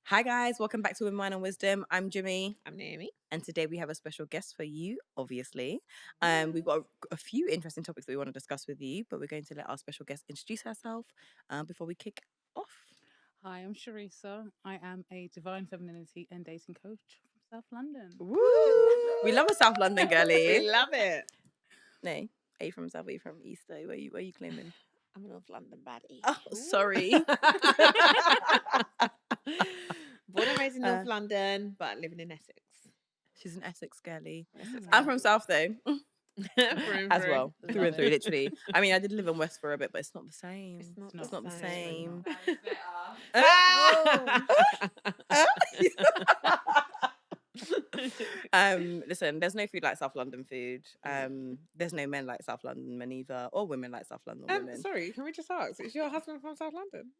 Hi guys, welcome back to Women, Wine and Wisdom. I'm Jimmy. I'm Naomi. And today we have a special guest for you, obviously. We've got a few interesting topics that we want to discuss with you, but we're going to let our special guest introduce herself before we kick off. Hi, I'm Charesa. I am a divine femininity and dating coach from South London. Woo! We love a South London girlie. We love it. Nay, are you from South? Are you from East? Where are you claiming? I'm a North London baddie. Oh, sorry. Born and raised in North London, but living in Essex. She's an Essex girlie. Essex I'm from South though. As through. well, through and through, literally. I mean, I did live in West for a bit, but it's not the same. It's not the same. Listen, there's no food like South London food. There's no men like South London men either, or women like South London women. Sorry, can we just ask? Is your husband from South London?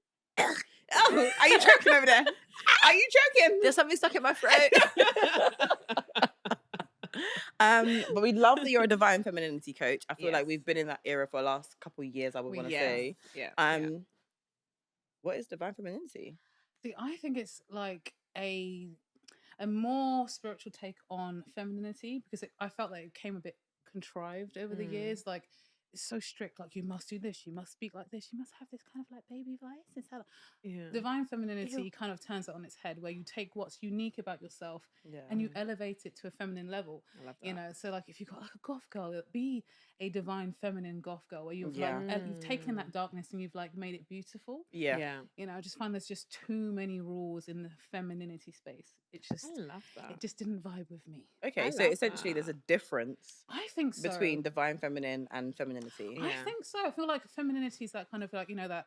Oh, are you joking over there? Are you joking? There's something stuck in my throat. But we love that you're a divine femininity coach. I feel like we've been in that era for the last couple of years, I would want to say. Yeah. What is divine femininity? See, I think it's like a more spiritual take on femininity because I felt like it came a bit contrived over the years. Like, it's so strict, like you must do this, you must speak like this, you must have this kind of like baby voice. It's how divine femininity kind of turns it on its head, where you take what's unique about yourself and you elevate it to a feminine level. I love that. You know, so like if you've got like a goth girl, it'll be a divine feminine goth girl where you've like you've taken that darkness and you've like made it beautiful. You know, I just find there's just too many rules in the femininity space. It's just I love that. It just didn't vibe with me. Okay, so essentially there's a difference, I think so, between divine feminine and femininity. I think so. I feel like femininity is that kind of like, you know, that,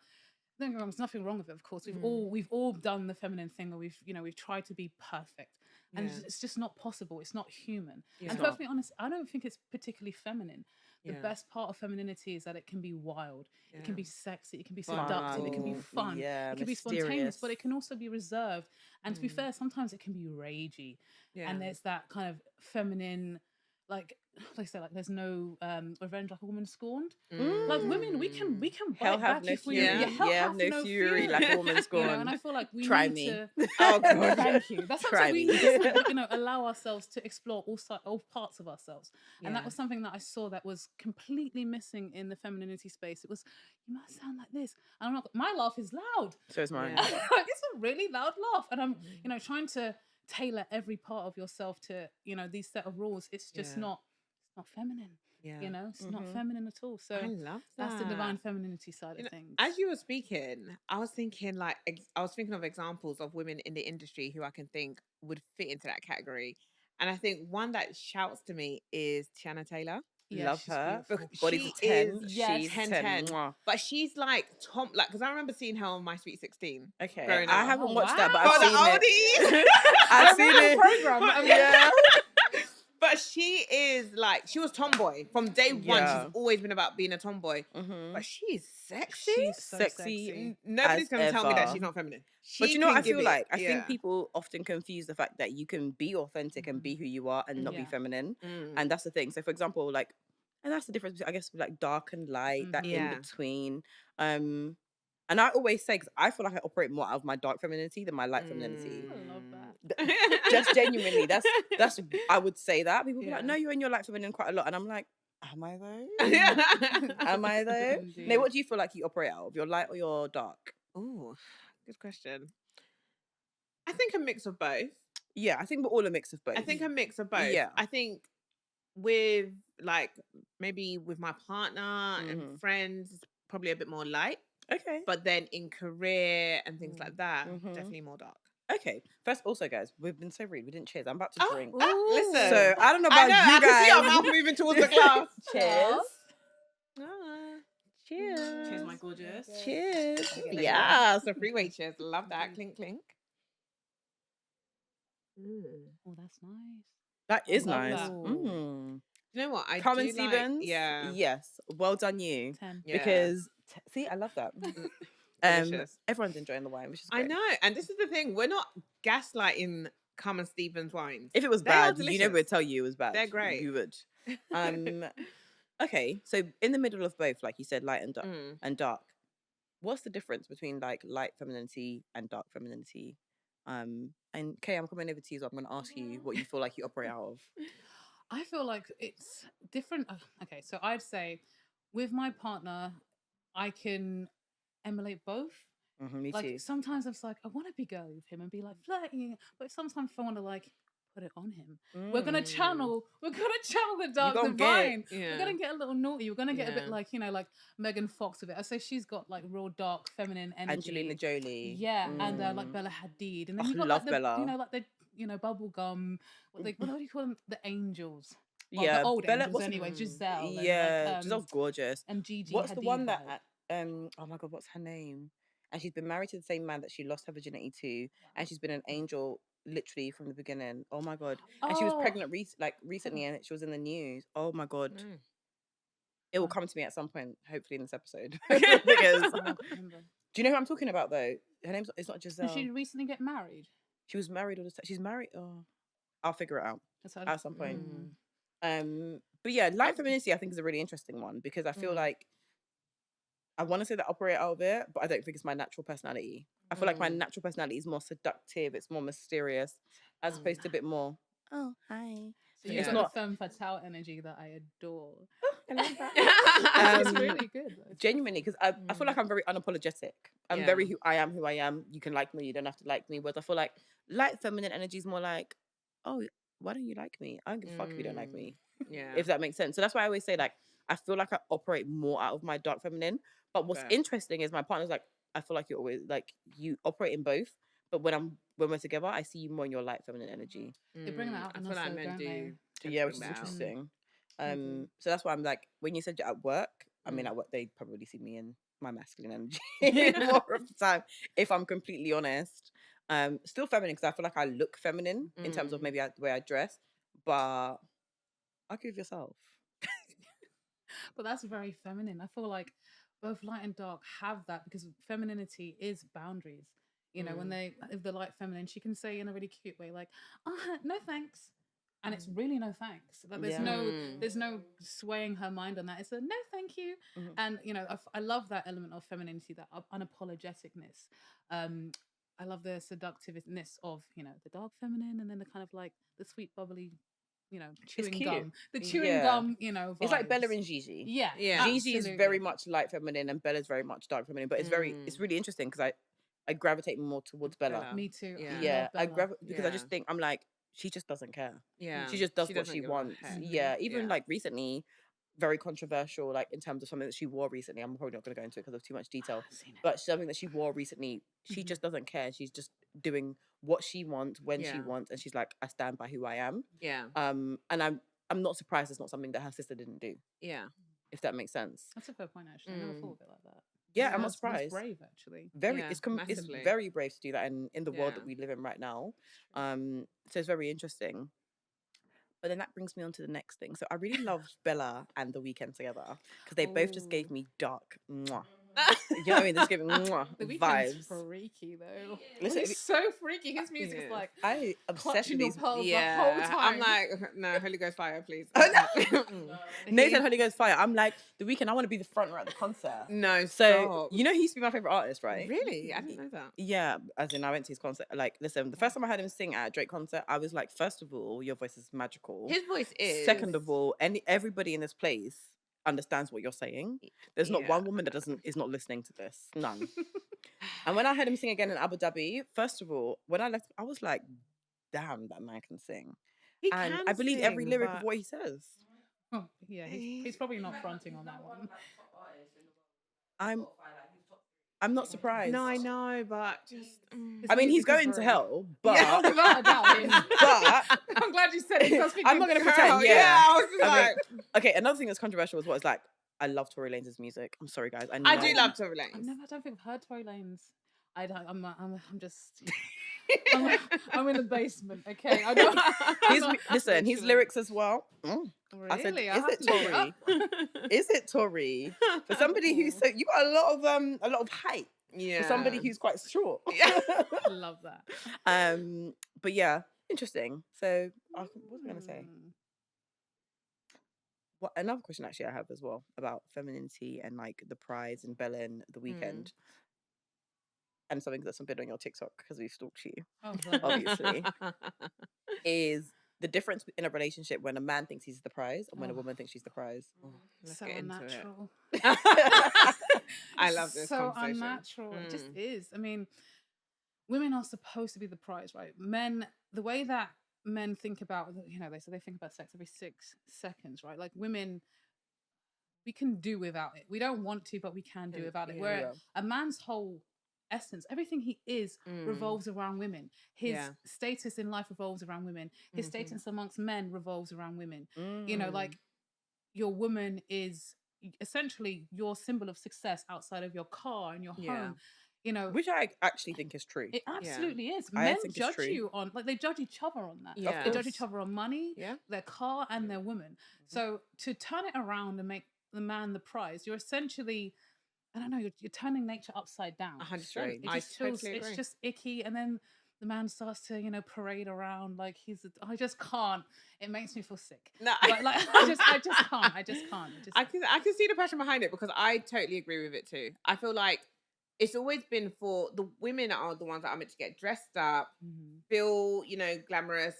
don't get me wrong, there's nothing wrong with it, of course. We've all done the feminine thing, or we've tried to be perfect. And it's just not possible. It's not human. And to be honest, I don't think it's particularly feminine. The best part of femininity is that it can be wild. It can be sexy. It can be seductive. It can be fun. It can be spontaneous, but it can also be reserved. And to be fair, sometimes it can be ragey. And there's that kind of feminine, like I say, like there's no revenge like a woman scorned. Like women, we can Hell bite have back no if we have no fury like a woman scorned. You know, and I feel like we Try need me. to. Oh God, thank you. That's something we need to, you know, allow ourselves to explore all parts of ourselves. And that was something that I saw that was completely missing in the femininity space. It was, you must sound like this. And I'm not. My laugh is loud. So is mine. It's a really loud laugh, and I'm, you know, trying to tailor every part of yourself to, you know, these set of rules. It's just not feminine. You know, it's not feminine at all. So I love that. That's the divine femininity side of things. As you were speaking, I was thinking of examples of women in the industry who I can think would fit into that category. And I think one that shouts to me is Tiana Taylor. Love her. Body's 10. She's 10. But she's like because I remember seeing her on My Sweet 16. Okay. I haven't watched that, but I've seen it. I've seen it. Program. Yeah. But she is like, she was tomboy from day one. She's always been about being a tomboy. But she's sexy. She's so sexy. Nobody's going to tell me that she's not feminine. But you know what I feel like? I think people often confuse the fact that you can be authentic and be who you are and not be feminine. And that's the thing. So for example, like, and that's the difference between, I guess, like dark and light, that in between. And I always say, because I feel like I operate more out of my dark femininity than my light femininity. I love that. Just genuinely, that's I would say that. People be like, no, you're in your light feminine quite a lot. And I'm like, am I though? Am I though? No, what do you feel like you operate out of? Your light or your dark? Oh, good question. I think a mix of both. Yeah, I think we're all a mix of both. I think a mix of both. Yeah. I think with like maybe with my partner and friends, probably a bit more light. Okay. But then in career and things like that, definitely more dark. Okay. First, also, guys, we've been so rude. We didn't cheers. I'm about to drink. Listen. So I don't know about you guys. I can see our mouth moving towards the glass. Cheers. Cheers. Cheers, my gorgeous. Cheers. Yeah. So freeway cheers. Love that. Clink, clink. Oh, that's nice. That is love nice. that. You know what? I Carmen do Stevens. yeah. Yes. Well done, you. 10. Yeah. Because see, I love that. Delicious. Everyone's enjoying the wine, which is great. I know. And this is the thing. We're not gaslighting Carmen Stevens wines. If it was They are bad, you delicious. never would tell you it was bad. They're great. You would. Okay, so in the middle of both, like you said, light and dark. What's the difference between like light femininity and dark femininity? And Kay, I'm coming over to you, so I'm going to ask you what you feel like you operate out of. I feel like it's different. Okay, so I'd say with my partner, I can emulate both. Me like too. sometimes I'm like, I want to be girly with him and be like flirting, but sometimes I want to like put it on him. We're gonna channel the dark divine. We're gonna get a little naughty. We're gonna get a bit like, you know, like Megan Fox with it. I say she's got like real dark feminine energy. Angelina Jolie. Yeah, and like Bella Hadid. And then I you got love like the Bella. You know, like the, you know, bubblegum, what do you call them? The angels. Well, yeah, the old Bella, angels anyway. Giselle. Yeah, and, like, Giselle's gorgeous. and Gigi What's Hadid the one vibe. that oh my god, what's her name? And she's been married to the same man that she lost her virginity to, and she's been an angel literally from the beginning. Oh my god. And she was pregnant recently, and she was in the news. Oh my god. It will come to me at some point, hopefully in this episode. Because do you know who I'm talking about though? Her name's, it's not Giselle. Did she recently get married? She was married all the time. She's married. Oh, I'll figure it out at some point. But yeah, light femininity I think is a really interesting one, because I feel like I want to say that I operate out of it, but I don't think it's my natural personality. I feel like my natural personality is more seductive, it's more mysterious, as opposed to a bit more, oh, hi. So you've got the femme fatale energy that I adore. I love that. It's really good. Genuinely, because I feel like I'm very unapologetic. I'm very who I am. You can like me, you don't have to like me. Whereas I feel like light feminine energy is more like, oh, why don't you like me? I don't give a fuck if you don't like me. Yeah. If that makes sense. So that's why I always say, like, I feel like I operate more out of my dark feminine. But what's interesting is my partner's like, I feel like you're always like, you operate in both. But when we're together, I see you more in your light feminine energy. They bring that out. I feel like men do. Yeah, which is interesting. So that's why I'm like, when you said you're at work, I mean, at work they probably see me in my masculine energy more of the time, if I'm completely honest. Still feminine, because I feel like I look feminine in terms of maybe the way I dress, but argue with yourself. But that's very feminine. I feel like both light and dark have that, because femininity is boundaries. You know, if the light feminine, she can say in a really cute way, like, oh, no thanks. And it's really no thanks. Like, there's no swaying her mind on that. It's a no thank you. And, you know, I love that element of femininity, that unapologeticness. I love the seductiveness of, you know, the dark feminine, and then the kind of like the sweet bubbly, you know, chewing gum. The chewing gum, you know, vibes. It's like Bella and Gigi. Yeah. Gigi is very much light feminine and Bella's very much dark feminine. But it's really interesting, because I gravitate more towards Bella. Me too. Yeah. Because I just think, I'm like, she just doesn't care. Yeah. She just does what she wants. Yeah. Even like recently, very controversial, like in terms of something that she wore recently. I'm probably not going to go into it because of too much detail. But something that she wore recently, she just doesn't care. She's just doing what she wants when she wants, and she's like, I stand by who I am. Yeah. And I'm not surprised it's not something that her sister didn't do. Yeah. If that makes sense. That's a fair point, actually. I never thought of it like that. Yeah, I'm not surprised. It's brave, actually. It's very brave to do that in the world that we live in right now. So it's very interesting. But then that brings me on to the next thing. So I really loved Bella and The Weeknd together, because they both just gave me dark. Mwah. You know what I mean? They just gave me The vibes. Freaky though. Listen, it's so freaky. His music is like, I obsessed with these. The whole time. I'm like, no, Holy Ghost fire, please. Nathan Holy Ghost fire. I'm like, The Weeknd, I want to be the front row at the concert. No, so stop. you know he used to be my favorite artist, right? Really? I didn't know that. Yeah, as in I went to his concert. Like, listen, the first time I heard him sing at a Drake concert, I was like, first of all, your voice is magical. His voice is. Second of all, everybody in this place understands what you're saying. There's not one woman that is not listening to this. None. And when I heard him sing again in Abu Dhabi, first of all, when I left, I was like, damn, that man can sing. I believe every lyric of what he says. Oh, yeah, he's probably not fronting on that one. I'm not surprised. No, I know, but just. I mean, he's going to hell, but. Yeah, without a doubt. But. I'm glad you said it. I'm not going to pretend. Yeah, I was just like. Okay, another thing that's controversial was what it's like. I love Tory Lanez's music. I'm sorry, guys. I do love Tory Lanez. I don't think I've heard Tory Lanez. I'm just. I'm in the basement. Okay, I don't. Listen, his lyrics as well. Really? I said, is it Tory? Is it Tory? For somebody who's so, you got a lot of height. Yeah. For somebody who's quite short. Yeah. Love that. But yeah, interesting. So, what was I going to say? What another question actually I have as well about femininity and like the prize and Bella and The Weeknd. and something that's been on your TikTok because we've stalked you, Oh, obviously, is the difference in a relationship when a man thinks he's the prize and when a woman thinks she's the prize. Let's so get into unnatural. I love this so conversation. Unnatural. It just is. I mean, women are supposed to be the prize, right? Men, the way that men think about, they say they think about sex every 6 seconds, right? Like women, we can do without it. We don't want to, but we can do without it. Where a man's whole essence, everything he is revolves around women. His status in life revolves around women. His status amongst men revolves around women. Like your woman is essentially your symbol of success outside of your car and your home. Which I actually think is true. It absolutely is. Men judge you on, like, they judge each other on that. They judge each other on money, their car, and their woman. So to turn it around and make the man the prize, you're essentially, I don't know, you're turning nature upside down. 100%. It just feels, it's just icky, and then the man starts to, parade around like I just can't. It makes me feel sick. No, but like I just can't. I can see the passion behind it, because I totally agree with it too. I feel like it's always been for the women are the ones that are meant to get dressed up, feel, glamorous,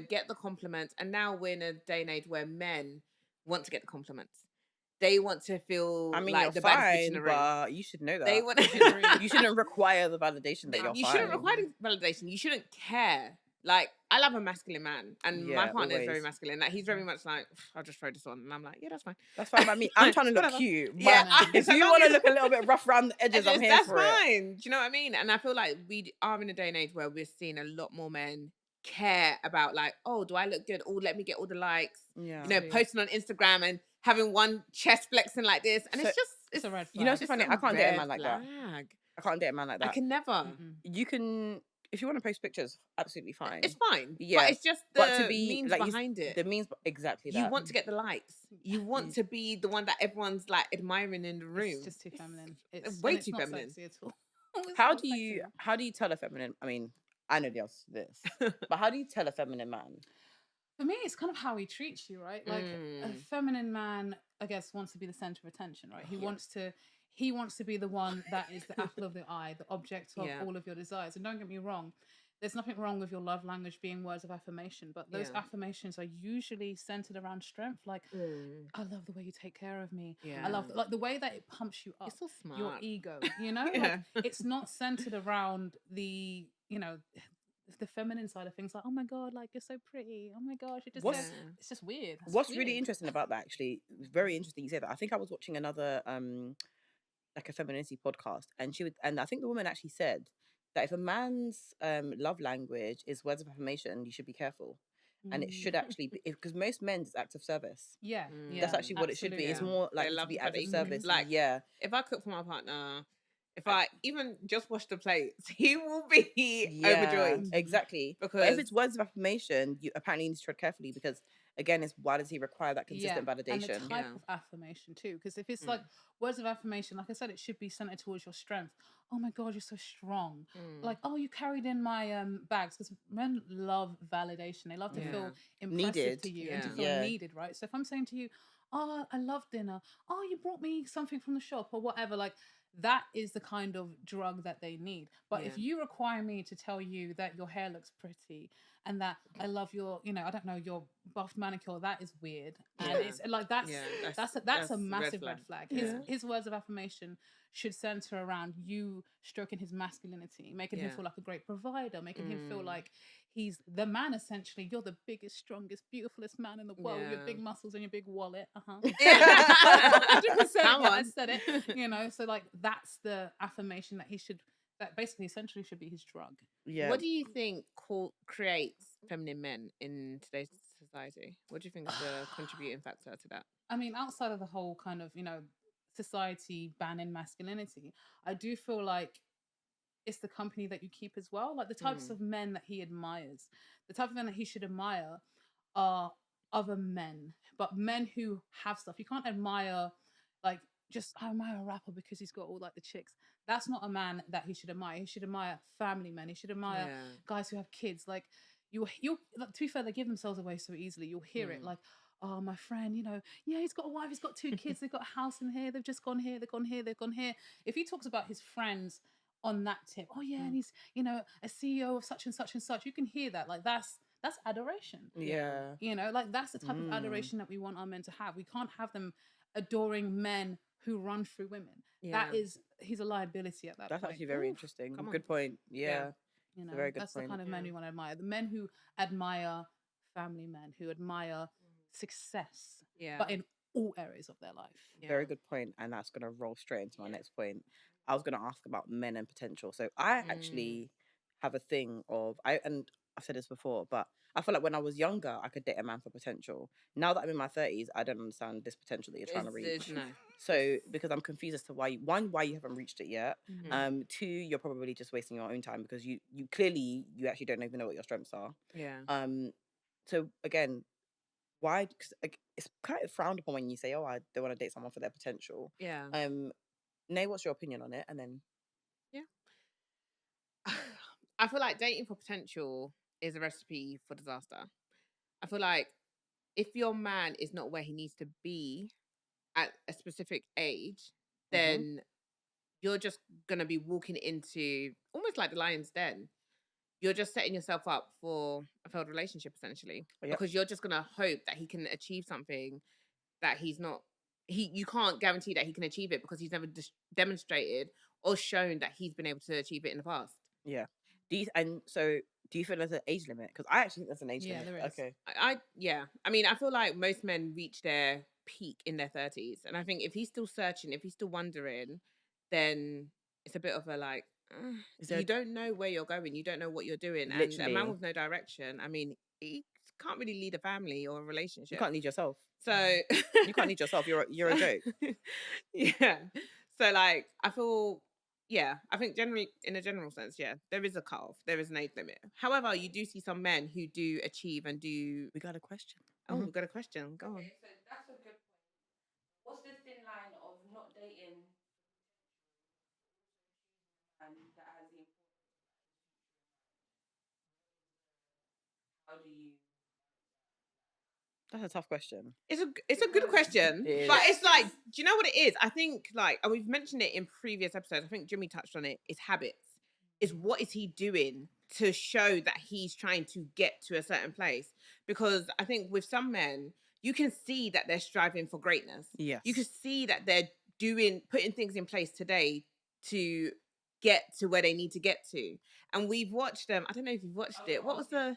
get the compliments. And now we're in a day and age where men want to get the compliments. They want to feel like the baddest bitch in the room. But you should know that. They want you shouldn't require the validation that you're You fine. shouldn't require the validation. You shouldn't care. Like, I love a masculine man, and my partner is very masculine. Like, he's very much like, I'll just throw this on, and I'm like, yeah, that's fine. That's fine by me. I'm trying to look cute. Yeah, if you want to look a little bit rough around the edges, I'm here for it. That's fine. Do you know what I mean? And I feel like we are in a day and age where we're seeing a lot more men care about, like, oh, do I look good? Oh, let me get all the likes. Yeah. Posting on Instagram and having one chest flexing like this, and it's a red flag. You know what's funny? I can't date a man like that. I can't date a man like that. I can never. You can. If you want to post pictures, absolutely fine. It's fine. Yeah. But it's just the means behind it. The means, exactly that. You want to get the likes. You want to be the one that everyone's like admiring in the room. It's just too feminine. It's way too feminine. At all. How do you tell a feminine? I mean, I know the answer to this, but how do you tell a feminine man? For me, it's kind of how he treats you, right? Like a feminine man, I guess, wants to be the center of attention, right? He wants to be the one that is the apple of the eye, the object of all of your desires. And don't get me wrong, there's nothing wrong with your love language being words of affirmation, but those affirmations are usually centered around strength. Like, I love the way you take care of me. I love like the way that it pumps you up. It's so smart. Your ego, like, it's not centered around the, the feminine side of things, like, oh my god, like, you're so pretty, oh my gosh, it's just weird. What's really interesting about that, actually, very interesting you say that. I think I was watching another like a femininity podcast, and I think the woman actually said that if a man's love language is words of affirmation, you should be careful. And it should actually be, because most men's acts of service. That's actually what it should be. It's more like to be acts of service. Like, if I cook for my partner, if I even just wash the plates, he will be overjoyed. Exactly. Because if it's words of affirmation, you apparently need to tread carefully, because again, it's why does he require that consistent validation? And the type of affirmation too. Because if it's like words of affirmation, like I said, it should be centered towards your strength. Oh my god, you're so strong. Like, oh, you carried in my bags. Because men love validation. They love to feel impressive to you and to feel needed, right? So if I'm saying to you, oh, I love dinner. Oh, you brought me something from the shop or whatever, like, that is the kind of drug that they need. But if you require me to tell you that your hair looks pretty and that I love your, I don't know, your buffed manicure, that is weird. And it's like, that's a massive red flag. His words of affirmation should center around you stroking his masculinity, making him feel like a great provider, making him feel like he's the man, essentially. You're the biggest, strongest, beautifulest man in the world with your big muscles and your big wallet. 100%. I said it. So like, that's the affirmation that basically essentially should be his drug. What do you think creates feminine men in today's society? What do you think is the contributing factor to that? I mean, outside of the whole kind of, society banning masculinity, I do feel like it's the company that you keep as well. Like the types of men that he admires, the type of men that he should admire are other men, but men who have stuff. You can't admire, like, I admire a rapper because he's got all like the chicks. That's not a man that he should admire. He should admire family men. He should admire guys who have kids. Like, you'll like, to be fair, they give themselves away so easily. You'll hear it like, oh, my friend, he's got a wife, he's got 2 kids, they've got a house in here, they've just gone here, they've gone here, they've gone here. If he talks about his friends on that tip. Oh yeah, and he's, you know, a CEO of such and such and such. You can hear that. Like that's adoration. Yeah. You know, like that's the type of adoration that we want our men to have. We can't have them adoring men who run through women. That is, he's a liability at that That's point. actually very interesting. Good point. Yeah. You know, very good that's point. the kind of men we want to admire. The men who admire family men, who admire success, but in all areas of their life. Very good point. And that's going to roll straight into my next point. I was going to ask about men and potential. So I actually have a thing of, and I've said this before, but I feel like when I was younger, I could date a man for potential. Now that I'm in my 30s, I don't understand this potential that you're trying to reach. No. So because I'm confused as to why you haven't reached it yet. 2, you're probably just wasting your own time because you clearly you actually don't even know what your strengths are. So again, why? Because it's kind of frowned upon when you say, "Oh, I don't want to date someone for their potential." Nay, what's your opinion on it? And then I feel like dating for potential is a recipe for disaster. I feel like if your man is not where he needs to be at a specific age, then you're just going to be walking into almost like the lion's den. You're just setting yourself up for a failed relationship, essentially. Because you're just going to hope that he can achieve something that he's not... You can't guarantee that he can achieve it because he's never demonstrated or shown that he's been able to achieve it in the past. Yeah. Do you feel there's an age limit? Because I actually think there's an age limit. There is. Okay. I mean, I feel like most men reach their peak in their 30s. And I think if he's still searching, if he's still wondering, then it's a bit of a like, you don't know where you're going. You don't know what you're doing. Literally. And a man with no direction, I mean, he can't really lead a family or a relationship. You can't lead yourself. So you can't lead yourself. You're a joke. Yeah. So like, I feel... Yeah, I think generally, in a general sense, there is a cutoff. There is an age limit. However, you do see some men who do achieve and do... We got a question. Oh, we've got a question. Go on. So that's a good point. What's the thin line of not dating and that has the importance? How do you... That's a tough question. It's a good question, but it's like, do you know what it is? I think like, and we've mentioned it in previous episodes. I think Jimmy touched on it. It's habits. It's what is he doing to show that he's trying to get to a certain place? Because I think with some men, you can see that they're striving for greatness. Yes. You can see that they're putting things in place today to get to where they need to get to. And we've watched them. I don't know if you've watched it. What was the...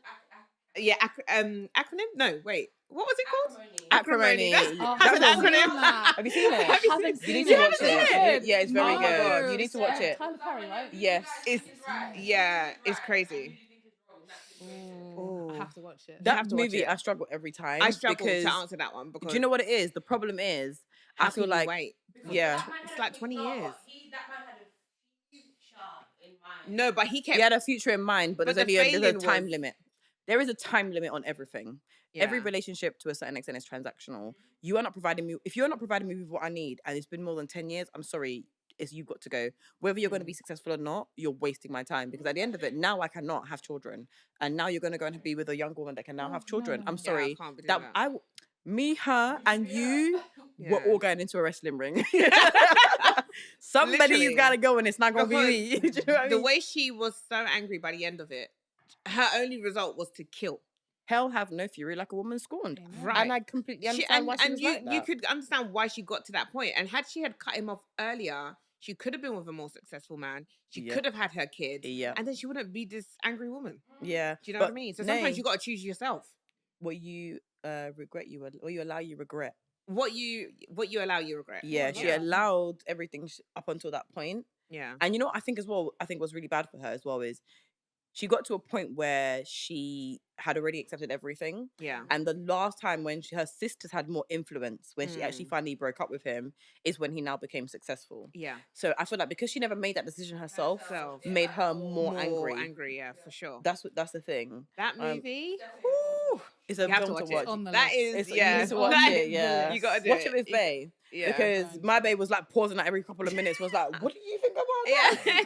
acronym? No, wait. What was it called? Acrimony. That's an acronym. Have you seen it? You need to watch it. Yeah, it's very good. You need to watch it. Tyler Perry, right? Yes. It's crazy. I have to watch it. That movie, I struggle every time. I struggle to answer that one because... Do you know what it is? The problem is, I feel like... Wait. Yeah. It's like 20 years. That man had a future in mind. No, but he had a future in mind, but there's a time limit. There is a time limit on everything. Yeah. Every relationship to a certain extent is transactional. You are not providing me... If you're not providing me with what I need, and it's been more than 10 years, I'm sorry, you've got to go. Whether you're going to be successful or not, you're wasting my time. Because at the end of it, now I cannot have children. And now you're going to go and be with a young woman that can now have children. I'm sorry. I can't be doing that. Me, her, and you were all going into a wrestling ring. Somebody's got to go and it's not going to be me. Do you know what I mean? The way she was so angry by the end of it, her only result was to kill. Hell have no fury like a woman scorned. Right. And I completely understand why she was like that. You could understand why she got to that point. And had she had cut him off earlier, she could have been with a more successful man. She could have had her kids. Yeah. And then she wouldn't be this angry woman. Yeah. Do you know what I mean? So sometimes you got to choose yourself. What you regret, what you allow, you regret. What you allow, you regret. Yeah, she allowed everything up until that point. Yeah. And you know what I think as well, was really bad for her as well is she got to a point where she had already accepted everything. Yeah. And the last time when her sisters had more influence, when she actually finally broke up with him, is when he now became successful. Yeah. So I feel like because she never made that decision herself, made her more angry. Angry, yeah, for sure. That's the thing. That movie, it's a film to watch. That is, you need to watch it. Yeah, you gotta do watch it with Bae. Yeah. Because my babe was like pausing at every couple of minutes. Was like, "What do you think about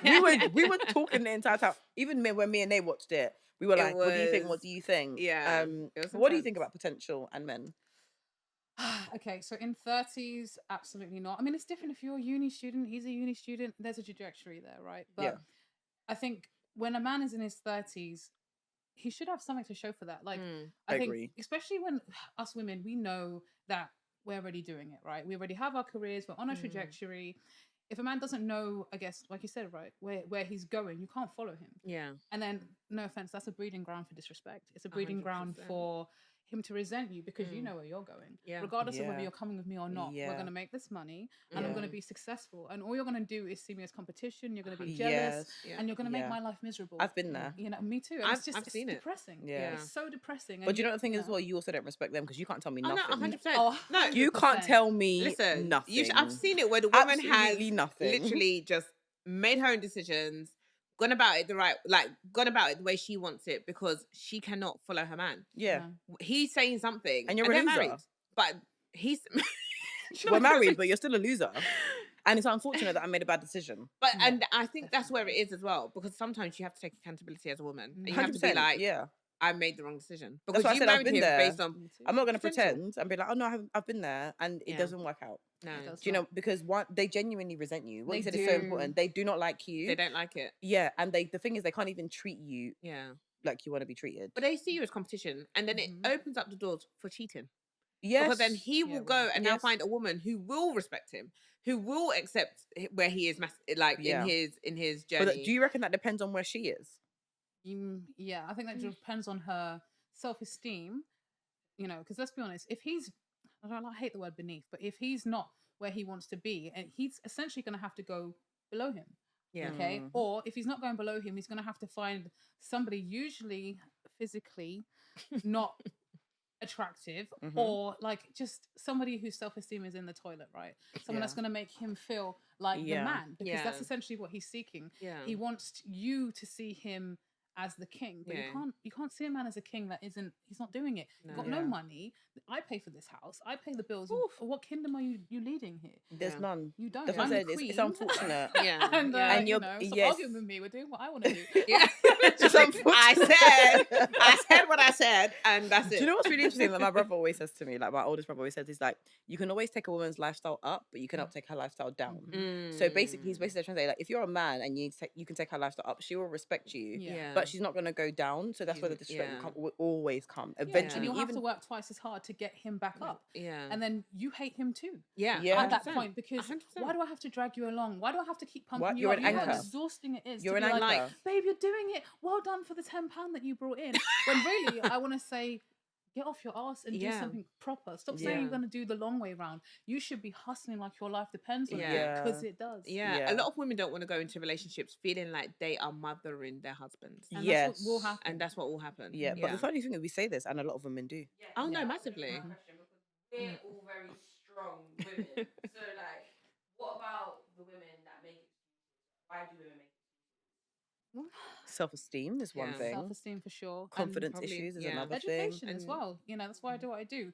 that?" We were talking the entire time. Even when me and Nate watched it, we were like, "What do you think? What do you think?" Yeah. What do you think about potential and men? Okay, so in 30s, absolutely not. I mean, it's different if you're a uni student, he's a uni student, there's a trajectory there, right? But I think when a man is in his 30s, he should have something to show for that. Like, I think, agree. especially when us women, we know that we're already doing it, right? We already have our careers, we're on a trajectory. If a man doesn't know, I guess, like you said, right, where he's going, you can't follow him. Yeah. And then, no offense, that's a breeding ground for disrespect. It's a breeding 100%. ground for him to resent you because you know where you're going. Yeah. Regardless of whether you're coming with me or not, we're going to make this money and I'm going to be successful. And all you're going to do is see me as competition. You're going to be jealous and you're going to make my life miserable. I've been there. You know, me too. And I've seen it. Depressing. Yeah. It's so depressing. But you know the thing is, well, you also don't respect them because you can't tell me nothing. Oh, no, 100%. Oh, no, you can't tell me nothing. I've seen it where the woman Absolutely has nothing. literally just made her own decisions, gone about it the way she wants it because she cannot follow her man. Yeah. He's saying something and you're they're a loser. married, but he's we're married, but you're still a loser. And it's unfortunate that I made a bad decision. But and I think that's where it is as well, because sometimes you have to take accountability as a woman. And you have to be like, I made the wrong decision. Because that's you married him based on I'm not going to pretend and be like, oh no, I've been there and it doesn't work out. No. Do you know, because they genuinely resent you. What you said is so important. They do not like you. They don't like it. Yeah, and the thing is they can't even treat you like you want to be treated. But they see you as competition and then it opens up the doors for cheating. Yes. Because then he will go and now find a woman who will respect him, who will accept where he is in his journey. But do you reckon that depends on where she is? Yeah, I think that depends on her self-esteem, you know, because let's be honest, if he's, I hate the word beneath, but if he's not where he wants to be, and he's essentially going to have to go below him. Yeah. Okay. Or if he's not going below him, he's going to have to find somebody usually physically not attractive or like just somebody whose self-esteem is in the toilet, right? Someone that's going to make him feel like the man, because that's essentially what he's seeking. He wants you to see him as the king, but you can't see a man as a king that isn't, he's not doing it. You've got no money. I pay for this house. I pay the bills. What kingdom are you leading here? There's none. You don't. That's what I said. It's unfortunate. And you're stop arguing with me. We're doing what I want to do. I said what I said, and that's it. Do you know what's really interesting? Like my brother always says to me, like my oldest brother always says, he's like, you can always take a woman's lifestyle up, but you cannot take her lifestyle down. So basically, he's basically trying to say, like, if you're a man and you can take her lifestyle up, she will respect you. But she's not going to go down. So that's where the disrespect will always come. Eventually, and you'll have to work twice as hard to get him back up. And then you hate him too. At that point, because 100%. Why do I have to drag you along? Why do I have to keep pumping you up? You know how exhausting it is. You're to an be anchor. like, babe, you're doing it. Well done for the £10 that you brought in. When really, I want to say, get off your ass and do something proper. Stop saying you're going to do the long way round. You should be hustling like your life depends on it, because it does. A lot of women don't want to go into relationships feeling like they are mothering their husbands. And that's what will happen. And that's what will happen. But the funny thing is we say this and a lot of women do. Oh no, massively. We're all very strong women. So like, what about the women that make excuses? Why do women make excuses? Self-esteem is one thing. Self-esteem for sure. Confidence issues is another thing. Education as well. You know, that's why I do what I do.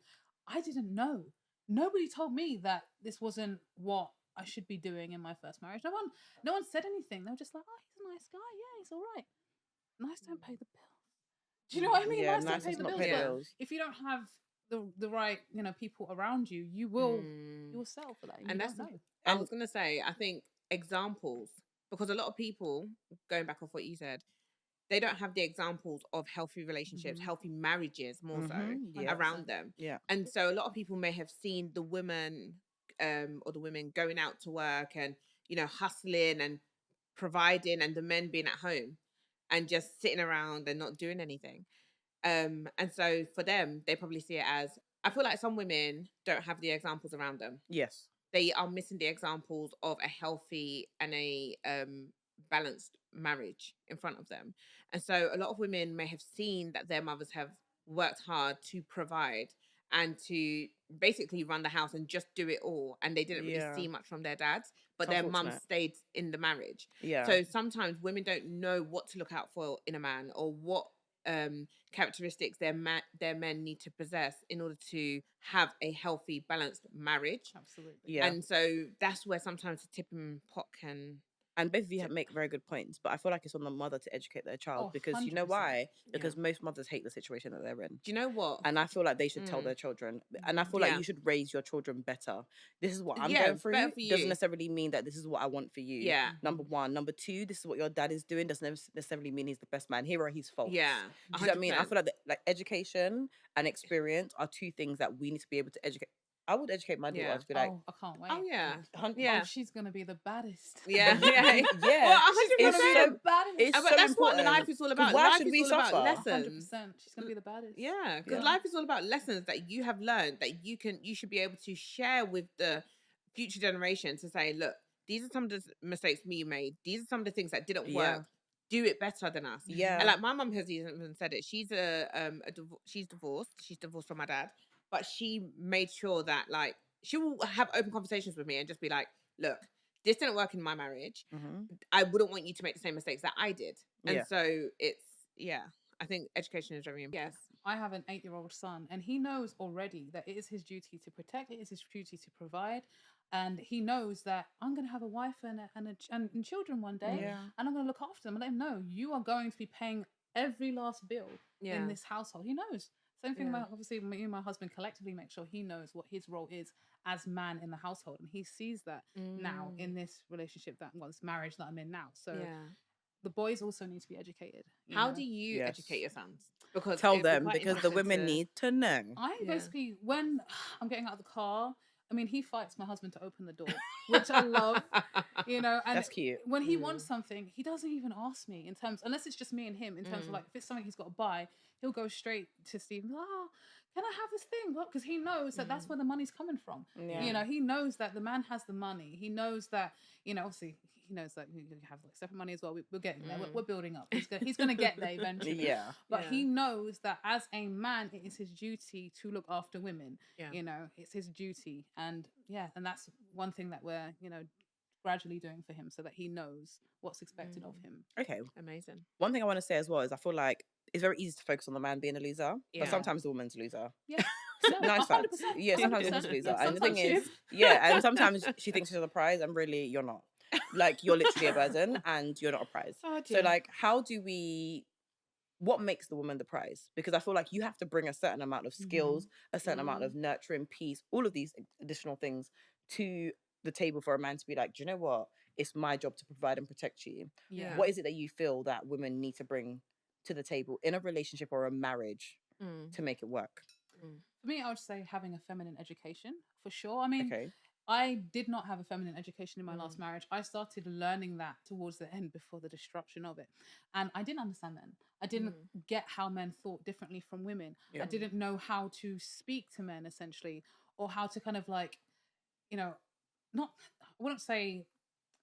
I didn't know. Nobody told me that this wasn't what I should be doing in my first marriage. No one said anything. They were just like, oh, he's a nice guy. Yeah, he's all right. Nice don't pay the bills. Do you know what I mean? Yeah, nice don't pay the bills. If you don't have the right, you know, people around you, you will sell for that. And that's I was gonna say, I think examples, because a lot of people, going back off what you said, they don't have the examples of healthy relationships, healthy marriages more so around them. And so a lot of people may have seen the women or the women going out to work and, you know, hustling and providing, and the men being at home and just sitting around and not doing anything. And so for them, they probably see it as, I feel like some women don't have the examples around them. Yes. They are missing the examples of a healthy and a balanced marriage in front of them. And so a lot of women may have seen that their mothers have worked hard to provide and to basically run the house and just do it all. And they didn't really see much from their dads, but their mum stayed in the marriage. So sometimes women don't know what to look out for in a man, or what characteristics their men need to possess in order to have a healthy, balanced marriage. Absolutely. And so that's where sometimes the tipping pot can And both of you make very good points, but I feel like it's on the mother to educate their child because 100%. you know why? Because most mothers hate the situation that they're in. Do you know what? And I feel like they should tell their children. And I feel like you should raise your children better. This is what I'm going through. Better for you. Doesn't necessarily mean that this is what I want for you. Yeah. Number one. Number two, this is what your dad is doing. Doesn't necessarily mean he's the best man. Here are his faults. Yeah. Do you know what I mean? I feel like education and experience are two things that we need to be able to educate. I would educate my daughter to be like, I can't wait. Oh yeah, Oh, she's gonna be the baddest. Yeah, yeah. Well, she's gonna be the baddest. But that's what life is all about. Why life should is we all suffer? about lessons. 100%. She's gonna be the baddest. Yeah, because life is all about lessons that you have learned that you should be able to share with the future generation to say, look, these are some of the mistakes me made. These are some of the things that didn't work. Do it better than us. Yeah. And like my mum has even said it. She's she's divorced. She's divorced from my dad, but she made sure that like she will have open conversations with me and just be like, look, this didn't work in my marriage. I wouldn't want you to make the same mistakes that I did. And so it's I think education is very important. Yes. I have an 8-year-old son, and he knows already that it is his duty to protect. It is his duty to provide. And he knows that I'm going to have a wife and children one day, and I'm going to look after them. And let him know you are going to be paying every last bill in this household. He knows. Same thing about, obviously, me and my husband collectively make sure he knows what his role is as man in the household. And he sees that now in this relationship, this marriage that I'm in now. So the boys also need to be educated. How do you educate your sons? Because tell them, because the women need to know. I basically, when I'm getting out of the car, I mean, he fights my husband to open the door, which I love, And that's cute. When he wants something, he doesn't even ask me in terms, unless it's just me and him, in terms of like, if it's something he's got to buy, he'll go straight to Steve, can I have this thing? Because he knows that that's where the money's coming from. Yeah. He knows that the man has the money. He knows that, obviously, he knows that you have like separate money as well. We're getting there. We're building up. He's going to get there eventually. But he knows that as a man, it is his duty to look after women. It's his duty. And that's one thing that we're, gradually doing for him, so that he knows what's expected of him. Okay. Amazing. One thing I want to say as well is I feel like it's very easy to focus on the man being a loser, but sometimes the woman's a loser. Yeah. Nice fact. Yeah, sometimes the woman's a loser. And the thing is, and sometimes she thinks she's a prize and really you're not. Like, you're literally a burden and you're not a prize. So like, what makes the woman the prize? Because I feel like you have to bring a certain amount of skills, a certain amount of nurturing, peace, all of these additional things to the table for a man to be like, do you know what? It's my job to provide and protect you. Yeah. What is it that you feel that women need to bring to the table in a relationship or a marriage to make it work? For me, I would say having a feminine education, for sure. I mean, I did not have a feminine education in my last marriage. I started learning that towards the end, before the destruction of it. And I didn't understand men. I didn't get how men thought differently from women. I didn't know how to speak to men, essentially, or how to kind of like, I wouldn't say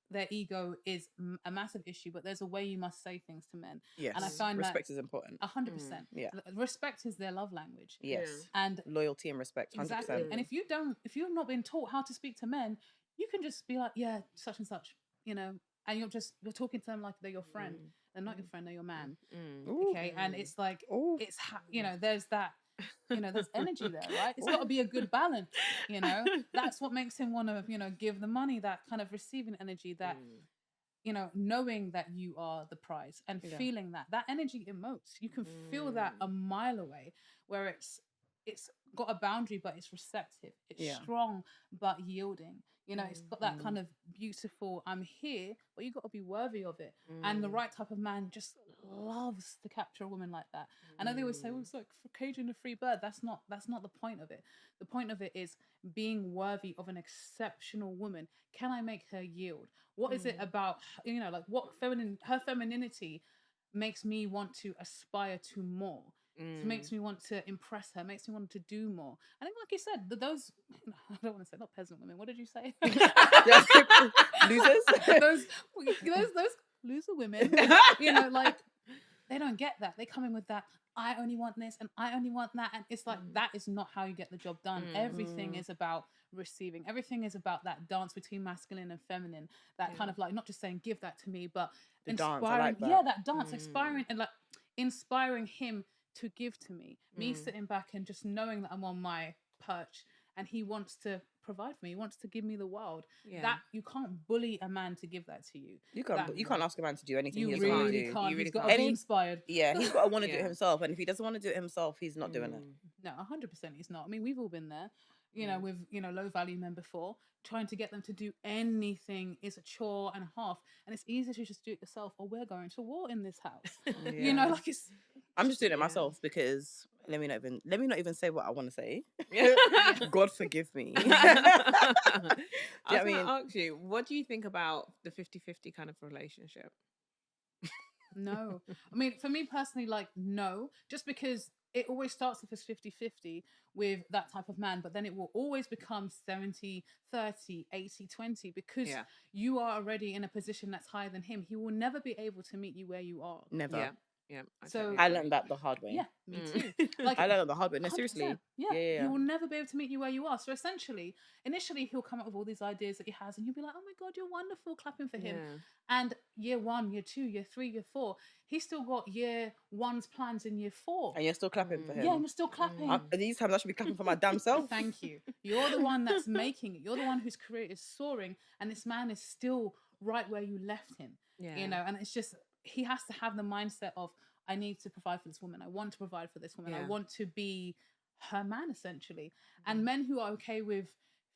their ego is a massive issue, but there's a way you must say things to men. Yes. And I find respect is important. 100%. Yeah. Respect is their love language. Yes. And loyalty and respect. 100%. Exactly. And if you've not been taught how to speak to men, you can just be like, yeah, such and such, and you're talking to them like they're your friend. They're not your friend, they're your man. Okay. And it's like, there's that. There's energy there, right? It's got to be a good balance. That's what makes him want to, give the money, that kind of receiving energy, that, knowing that you are the prize and feeling that energy emotes. You can feel that a mile away, where it's got a boundary, but it's receptive. It's strong, but yielding. It's got that kind of beautiful, I'm here, but you got to be worthy of it. And the right type of man just loves to capture a woman like that. I know they always say, it's like for caging a free bird. That's not the point of it. The point of it is being worthy of an exceptional woman. Can I make her yield? What is it about, what her femininity makes me want to aspire to more? It makes me want to impress her, makes me want to do more. I think, like you said, those, I don't want to say, not peasant women, what did you say? Losers? those loser women, they don't get that. They come in with that, I only want this and I only want that. And it's like, that is not how you get the job done. Everything is about receiving. Everything is about that dance between masculine and feminine. That kind of like, not just saying, give that to me, but the inspiring. Dance, I like that. Yeah, that dance, inspiring and like inspiring him to give to me. Me sitting back and just knowing that I'm on my perch and he wants to provide for me. He wants to give me the world. That you can't bully a man to give that to you. You can't ask a man to do anything. You he really do. can't. He's got to be inspired. Yeah, he's got to want to do it himself. And if he doesn't want to do it himself, he's not doing it. No, 100% he's not. I mean, we've all been there. With low value men before, trying to get them to do anything is a chore and a half, and it's easier to just do it yourself, or we're going to war in this house. It's. I'm just doing it myself because let me not even say what I want to say. God forgive me. I was going to ask you, what do you think about the 50-50 kind of relationship? No, I mean, for me personally, no, just because it always starts off as 50-50 with that type of man, but then it will always become 70-30, 80-20, because you are already in a position that's higher than him. He will never be able to meet you where you are. Never. Yeah. So I learned that the hard way. Yeah, me too. I learned that the hard way. No, 100%. seriously. Yeah. He will never be able to meet you where you are. So essentially, initially he'll come up with all these ideas that he has, and you'll be like, "Oh my God, you're wonderful," clapping for him. And year 1, year 2, year 3, year 4, he's still got year 1's plans in year 4. And you're still clapping for him. Yeah, and you're still clapping. These times I should be clapping for my damn self. Thank you. You're the one that's making it. You're the one whose career is soaring, and this man is still right where you left him. And it's just, he has to have the mindset of, I need to provide for this woman. I want to provide for this woman. I want to be her man, essentially. And men who are okay with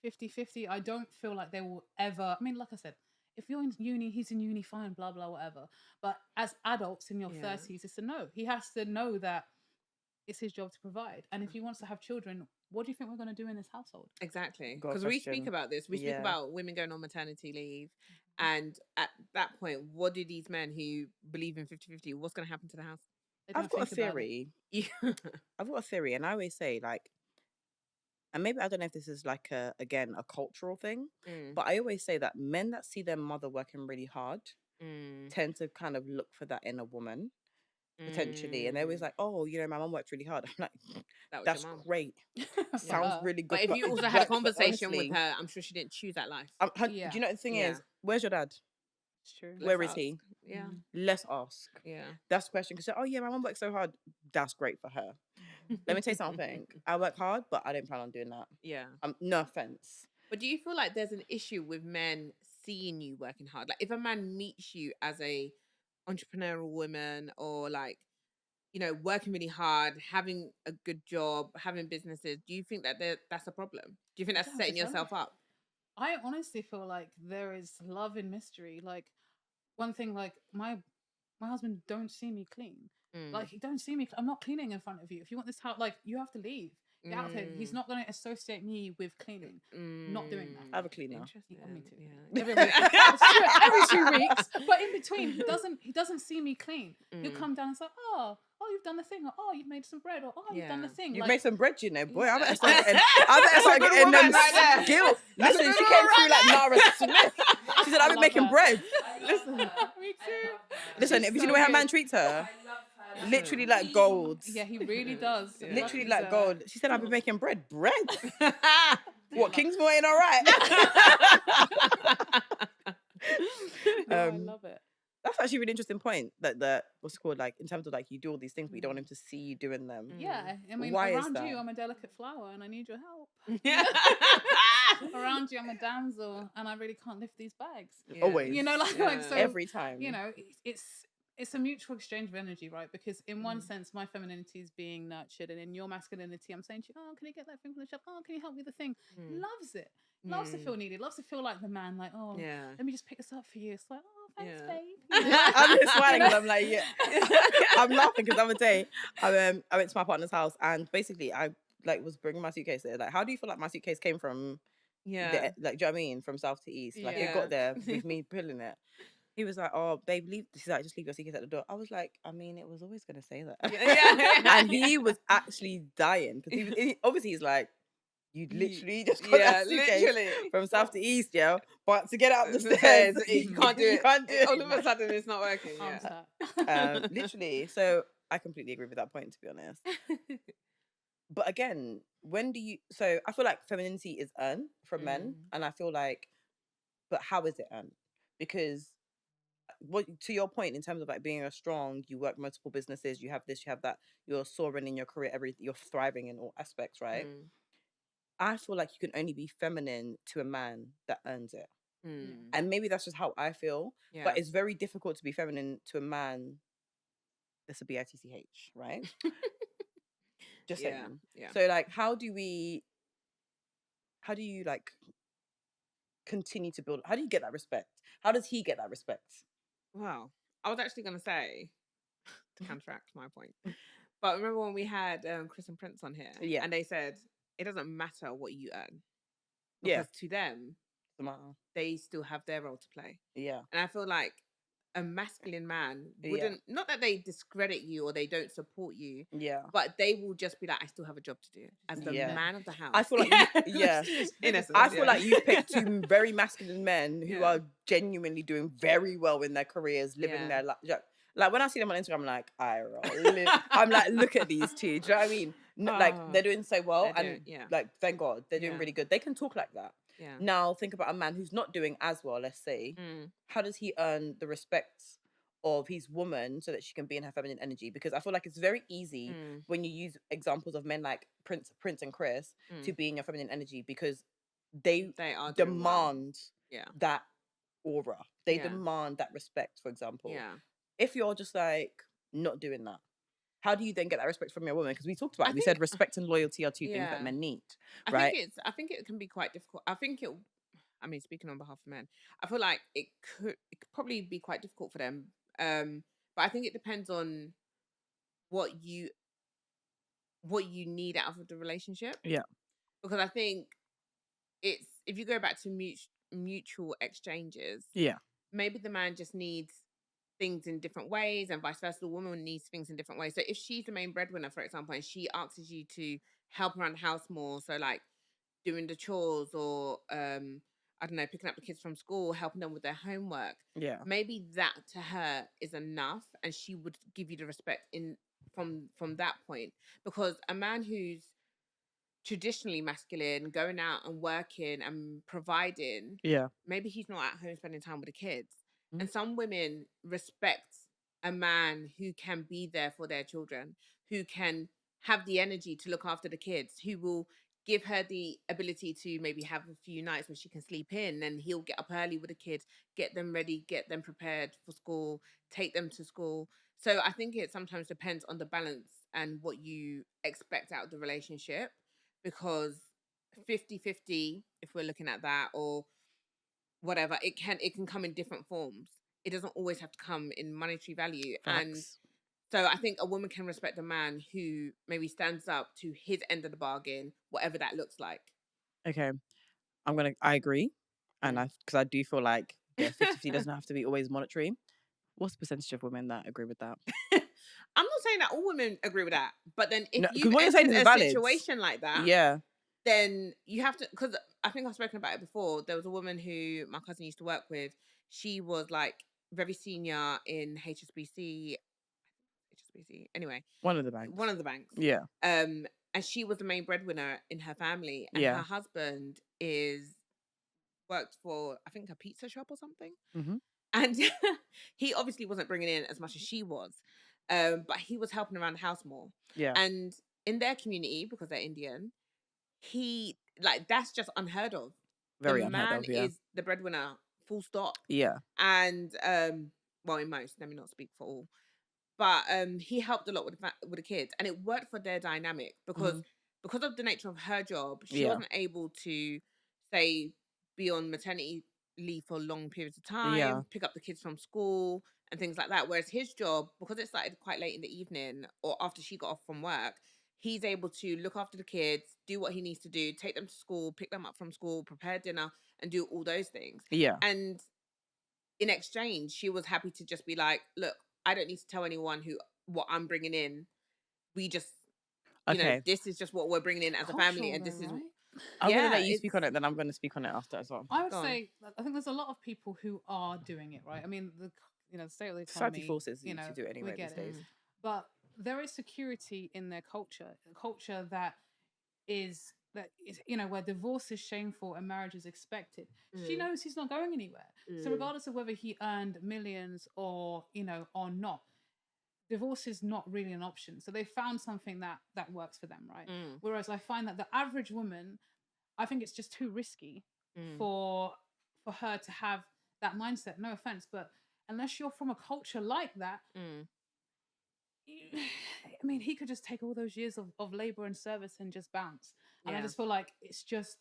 50-50, I don't feel like they will ever... I mean, like I said, if you're in uni, he's in uni, fine, blah, blah, whatever. But as adults in your 30s, it's a no. He has to know that it's his job to provide. And if he wants to have children, what do you think we're going to do in this household? Exactly. Because we speak about this. We speak about women going on maternity leave. And at that point, what do these men who believe in 50-50, what's going to happen to the house? I've got a theory. I've got a theory. And I always say, and maybe I don't know if this is a cultural thing, but I always say that men that see their mother working really hard tend to kind of look for that in a woman. Potentially, and they're always like, "Oh, my mom worked really hard." I'm like, "That's great. Sounds really good." But if you also had a conversation with her, I'm sure she didn't choose that life. Do you know the thing is? Where's your dad? It's true. Where is he? Yeah. Let's ask. Yeah. That's the question. Because oh yeah, my mom worked so hard. That's great for her. Let me tell you something. I work hard, but I didn't plan on doing that. Yeah. No offense. But do you feel like there's an issue with men seeing you working hard? Like if a man meets you as a entrepreneurial woman, or working really hard, having a good job, having businesses, do you think that that's a problem? Do you think that's setting yourself up? I honestly feel like there is love in mystery. Like one thing, my husband don't see me clean. He don't see me. I'm not cleaning in front of you. If you want this house, you have to leave. Get out of here. He's not going to associate me with cleaning. Not doing that. I have a cleaner. Interesting. Yeah, me too. Yeah. Every 2 weeks. But in between, he doesn't see me clean. He'll come down and say, oh, you've done the thing, or oh, you've made some bread, or oh, you've done the thing. You've made some bread, boy. I better start getting them skills. Listen, she came through like Nara Smith. She said, I've been making bread. Listen, me too. Listen, if you know the way her man treats her, literally like gold. Yeah, he really does. Literally like gold. She said, I've been making bread. Bread? What, Kingsmore ain't all right? I love it. That's actually a really interesting point. That what's it called, in terms of you do all these things, but you don't want him to see you doing them. Yeah, I mean, why around is that? you, I'm a delicate flower, and I need your help. Around you, I'm a damsel, and I really can't lift these bags. Yeah. Always, so every time. It's a mutual exchange of energy, right? Because in one sense, my femininity is being nurtured, and in your masculinity, I'm saying to you, oh, can you get that thing from the shop? Oh, can you help me with the thing? Loves it. Loves to feel needed. Loves to feel like the man, let me just pick this up for you. It's like, oh, thanks, babe. I'm just smiling because I'm like, I'm laughing because the other day I went to my partner's house, and basically I was bringing my suitcase there. How do you feel like my suitcase came from? Do you know what I mean? From south to east. It got there with me pulling it. He was like, oh, babe, leave. She's like, just leave your suitcase at the door. I was like, I mean, it was always going to say that. And he was actually dying. Because obviously he's like, you literally just got that suitcase from south to east, but to get up the stairs, you can't do it. You can't do it. All of a sudden, it's not working. Literally. So I completely agree with that point, to be honest. But again, so I feel like femininity is earned from men, and I feel like, but how is it earned? Because to your point, in terms of being strong, you work multiple businesses, you have this, you have that, you're soaring in your career, you're thriving in all aspects, right? I feel like you can only be feminine to a man that earns it. And maybe that's just how I feel. Yeah. But it's very difficult to be feminine to a man that's a bitch, right? Just saying. Yeah. So like, how do you like continue to build? How do you get that respect? How does he get that respect? Well, I was actually going to say, to counteract my point, but remember when we had Chris and Prince on here? Yeah. And they said, it doesn't matter what you earn. Because to them, they still have their role to play. Yeah. And I feel like a masculine man wouldn't, not that they discredit you or they don't support you, but they will just be like, I still have a job to do as the man of the house. I feel like, in essence, I feel like you've picked two very masculine men who are genuinely doing very well in their careers, living their life. Like when I see them on Instagram, I'm like, I'm like, look at these two. Do you know what I mean? Like they're doing so well, and like, thank God, they're doing really good. They can talk like that. Yeah. Now think about a man who's not doing as well, let's say. How does he earn the respect of his woman so that she can be in her feminine energy? Because I feel like it's very easy when you use examples of men like Prince and Chris to be in your feminine energy, because they are demand that aura. They demand that respect, for example. Yeah. If you're just like not doing that, how do you then get that respect from your woman? Because we talked about it. We said respect and loyalty are two things that men need, right? I think it can be quite difficult. I mean, speaking on behalf of men, I feel like it could probably be quite difficult for them. But I think it depends on what you need out of the relationship. Yeah. Because I think it's, if you go back to mutual exchanges, maybe the man just needs things in different ways, and vice versa, the woman needs things in different ways. So if she's the main breadwinner, for example, and she asks you to help around the house more, so like doing the chores or I don't know, picking up the kids from school, helping them with their homework, maybe that to her is enough, and she would give you the respect from that point. Because a man who's traditionally masculine, going out and working and providing, maybe he's not at home spending time with the kids. And some women respect a man who can be there for their children, who can have the energy to look after the kids, who will give her the ability to maybe have a few nights where she can sleep in, and he'll get up early with the kids, get them ready, get them prepared for school, take them to school. So I think it sometimes depends on the balance and what you expect out of the relationship, because 50-50, if we're looking at that, or whatever, it can come in different forms. It doesn't always have to come in monetary value. Facts. And so I think a woman can respect a man who maybe stands up to his end of the bargain, whatever that looks like. Okay, I agree, and because I do feel like 50-50 doesn't have to be always monetary. What's the percentage of women that agree with that? I'm not saying that all women agree with that, but then if you entered a situation like that, then you have to, because I think I've spoken about it before. There was a woman who my cousin used to work with. She was like very senior in HSBC. Anyway, one of the banks. Yeah. And she was the main breadwinner in her family, and her husband worked for, I think, a pizza shop or something. And he obviously wasn't bringing in as much as she was, but he was helping around the house more. Yeah. And in their community, because they're Indian, that's just unheard of. Very unheard of. The man is the breadwinner, full stop. Yeah. And well, in most, let me not speak for all, but he helped a lot with the kids, and it worked for their dynamic, because of the nature of her job, she wasn't able to, say, be on maternity leave for long periods of time, pick up the kids from school and things like that. Whereas his job, because it started quite late in the evening or after she got off from work, he's able to look after the kids, do what he needs to do, take them to school, pick them up from school, prepare dinner, and do all those things. Yeah. And in exchange, she was happy to just be like, look, I don't need to tell anyone what I'm bringing in. We just, you know, this is just what we're bringing in as a family, and this is. Right? I'm going to let you speak on it, then I'm going to speak on it after as well. I would say, I think there's a lot of people who are doing it, right? I mean, the state of the economy, society forces you to do it anyway these days. But there is security in their culture, a culture that is, where divorce is shameful and marriage is expected. She knows he's not going anywhere. So regardless of whether he earned millions or not, divorce is not really an option. So they found something that works for them, right? Whereas I find that the average woman I think it's just too risky for her to have that mindset. No offense, but unless you're from a culture like that, I mean, he could just take all those years of labor and service and just bounce. And I just feel like it's just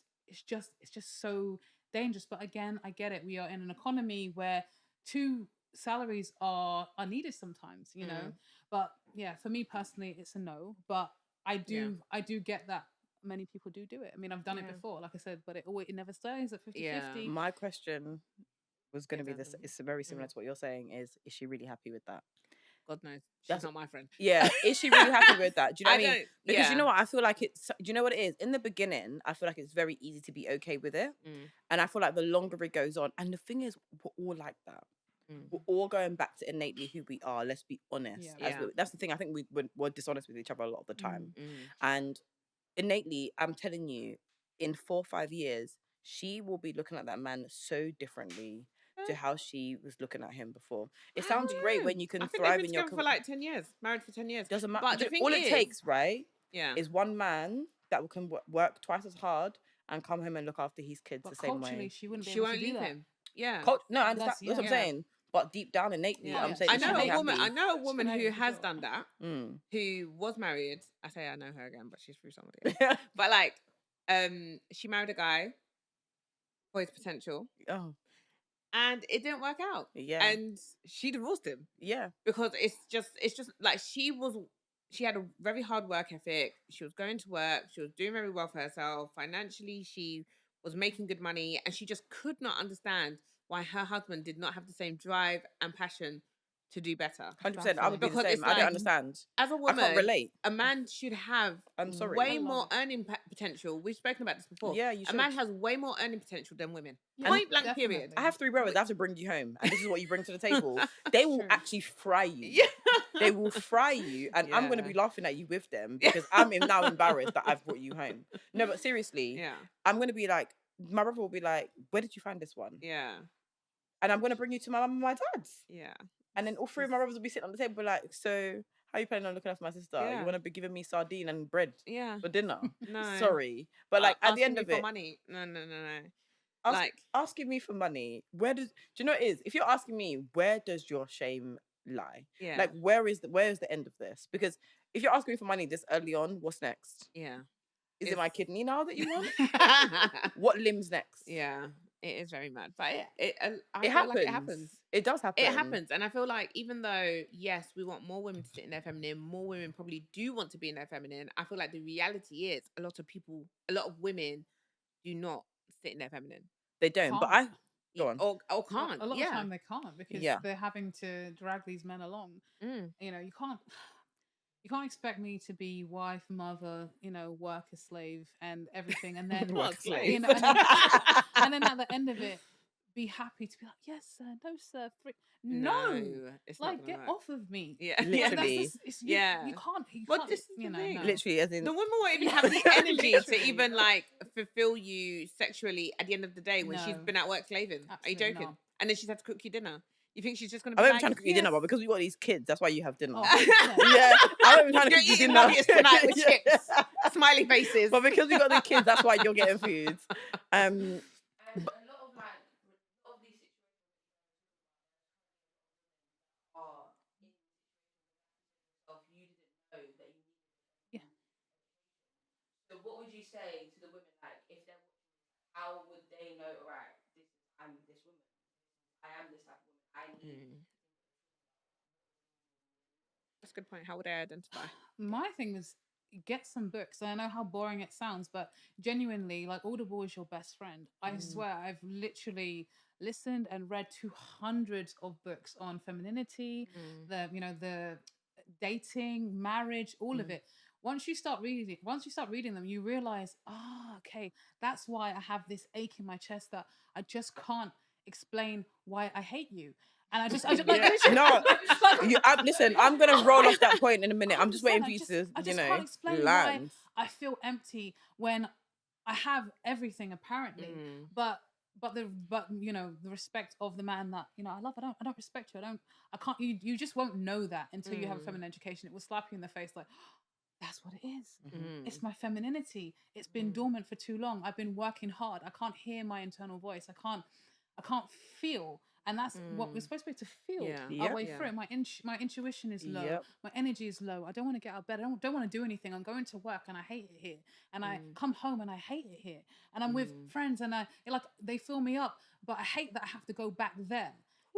so dangerous. But again, I get it. We are in an economy where two salaries are needed sometimes, you know. But yeah, for me personally, it's a no. But I do get that many people do it. I mean, I've done it before, like I said, but it never stays at 50-50. My question was going to be this. It's very similar to what you're saying. Is she really happy with that? God knows. She's not my friend. Yeah. Is she really happy with that? Do you know what I mean? Because you know what? I feel like it's, do you know what it is? In the beginning, I feel like it's very easy to be okay with it. And I feel like the longer it goes on, and the thing is, we're all like that. We're all going back to innately who we are. Let's be honest. That's the thing. I think we're dishonest with each other a lot of the time. And innately, I'm telling you, in 4 or 5 years, she will be looking at that man so differently to how she was looking at him before. It sounds great when you can thrive in your career. For like 10 years, married for 10 years. Doesn't matter. But the thing all is, it takes, right, is one man that can work twice as hard and come home and look after his kids the same way. She wouldn't be able to do that. Him. Yeah. No, I understand. That's what I'm saying. But deep down innately, I'm saying I know a woman who has done that, who was married. I say I know her again, but she's through somebody else. But like, she married a guy for his potential. Oh. And it didn't work out. Yeah. And she divorced him. Yeah. Because it's just like she had a very hard work ethic. She was going to work. She was doing very well for herself. Financially, she was making good money. And she just could not understand why her husband did not have the same drive and passion to do better. 100%. I would be the same. I don't understand. As a woman, I can't relate. A man should have way more earning potential. We've spoken about this before. Yeah, you should. A man has way more earning potential than women. Point blank, period. I have 3 brothers. I have to bring you home. And this is what you bring to the table. They will actually fry you. Yeah. They will fry you. And I'm going to be laughing at you with them because I'm now embarrassed that I've brought you home. No, but seriously, I'm going to be like, my brother will be like, where did you find this one? Yeah. And I'm going to bring you to my mum and my dad's. Yeah. And then all 3 of my brothers will be sitting on the table like, so how are you planning on looking after my sister? You want to be giving me sardine and bread for dinner? No. Sorry. But like at the end of it. For money. No. Asking me for money. Do you know what it is? If you're asking me, where does your shame lie? Yeah. Like where is the end of this? Because if you're asking me for money this early on, what's next? Yeah. Is it my kidney now that you want? What limbs next? Yeah. It is very mad, but it happens. Like it happens. It does happen. It happens, and I feel like even though yes, we want more women to sit in their feminine, more women probably do want to be in their feminine. I feel like the reality is a lot of women do not sit in their feminine. They don't. But go on. Or can't. A lot of the time they can't because they're having to drag these men along. You know, you can't expect me to be wife, mother, worker, slave, and everything, and then slave. And then at the end of it, be happy to be like, yes, sir, no, sir, no, it's like get off of me. Yeah, literally. You can't. Well, this is the thing. No. Literally, as in the woman won't even have the energy to even like fulfill you sexually at the end of the day when she's been at work slaving. Absolutely. Are you joking? Not. And then she's had to cook you dinner. You think she's just going to be I'm trying to cook you dinner, but because we got these kids, that's why you have dinner. Yeah, I'm trying to cook you dinner tonight with chips, smiley faces. But because we got the kids, that's why you're getting food. And a lot of these situations are you didn't know that you needed. Yeah. So what would you say to the women, like, if they're how would they know, right, I'm this woman, I am this type of woman, I need That's a good point. How would I identify? My thing was get some books. I know how boring it sounds, but genuinely, like Audible is your best friend. I swear, I've literally listened and read 200 of books on femininity, the dating, marriage, all of it. Once you start reading them, you realize, okay, that's why I have this ache in my chest that I just can't explain why I hate you. And I just like no. Listen, I'm gonna roll off that point in a minute. I'm just waiting for you to, can't explain land. Why I feel empty when I have everything apparently, but the respect of the man that I love. I don't respect you. I can't. You just won't know that until you have a feminine education. It will slap you in the face like, That's what it is. It's my femininity. It's been dormant for too long. I've been working hard. I can't hear my internal voice. I can't feel. And that's what we're supposed to be, to feel our way through it. My intuition is low. My energy is low. I don't want to get out of bed. I don't want to do anything. I'm going to work and I hate it here. And I come home and I hate it here. And I'm with friends and they fill me up. But I hate that I have to go back there.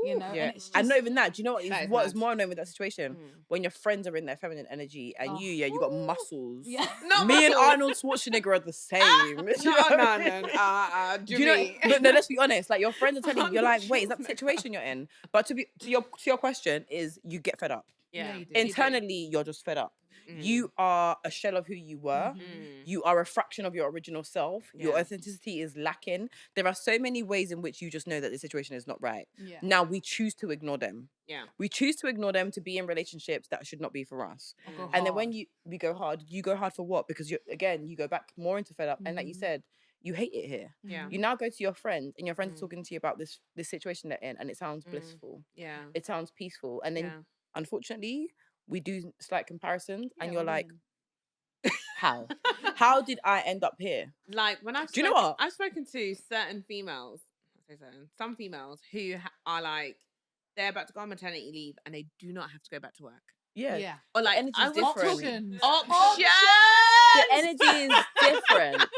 You know, and it's just, and not even that. Do you know what is more annoying with that situation? When your friends are in their feminine energy and you got muscles. Yeah. Me and Arnold Schwarzenegger are the same. No. Do you know? But no, let's be honest. Like, your friends are telling you, you're like, wait, is that the situation you're in? But to your question is, you get fed up. Yeah, you do. Internally, you're just fed up. You are a shell of who you were. You are a fraction of your original self. Your authenticity is lacking. There are so many ways in which you just know that the situation is not right. Now we choose to ignore them. We choose to ignore them to be in relationships that should not be for us. And then when we go hard, you go hard for what? Because you go back more into fed up. And like you said, you hate it here. You now go to your friend and your friends are talking to you about this situation they're in, and it sounds blissful. It sounds peaceful. And then unfortunately, we do slight comparisons, and you're like, how did I end up here? Like, when do you know what? I've spoken to certain females, some females who are like, they're about to go on maternity leave and they do not have to go back to work. Yeah. Or like, energy is different. Options. The energy is different.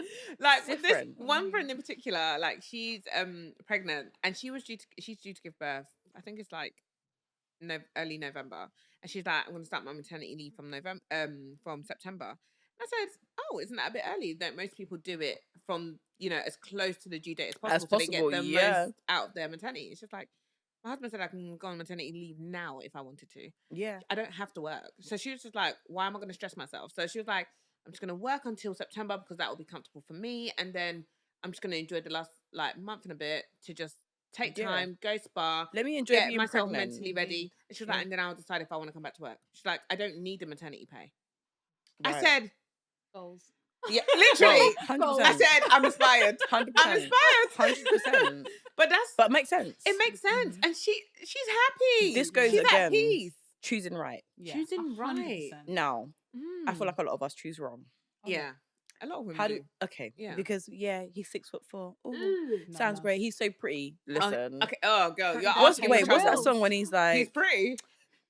Like, with this one friend in particular, like, she's pregnant and she's due to give birth. I think it's like early November. And she's like, I'm going to start my maternity leave from September. And I said, oh, isn't that a bit early? Don't most people do it from, as close to the due date as possible, so they get the most out of their maternity? It's just like, my husband said I can go on maternity leave now if I wanted to. Yeah. I don't have to work. So she was just like, why am I going to stress myself? So she was like, I'm just going to work until September because that will be comfortable for me. And then I'm just going to enjoy the last month and a bit to just take time, go spa. Let me enjoy get myself pregnant. Mentally ready. And she was like, and then I'll decide if I want to come back to work. She's like, I don't need the maternity pay. Right. I said, goals. Yeah, literally. Well, I said, I'm inspired. 100%. I'm inspired. 100%. But it makes sense. It makes sense. And she's happy. This goes she's again. At peace. Choosing right. Yeah. Choosing 100%. Right. Now, I feel like a lot of us choose wrong. Yeah. A lot of women do. Okay. Yeah. Because he's 6'4". Sounds great. He's so pretty. Listen. Okay. Oh, girl, you're asking. What's that song when he's like? He's pretty.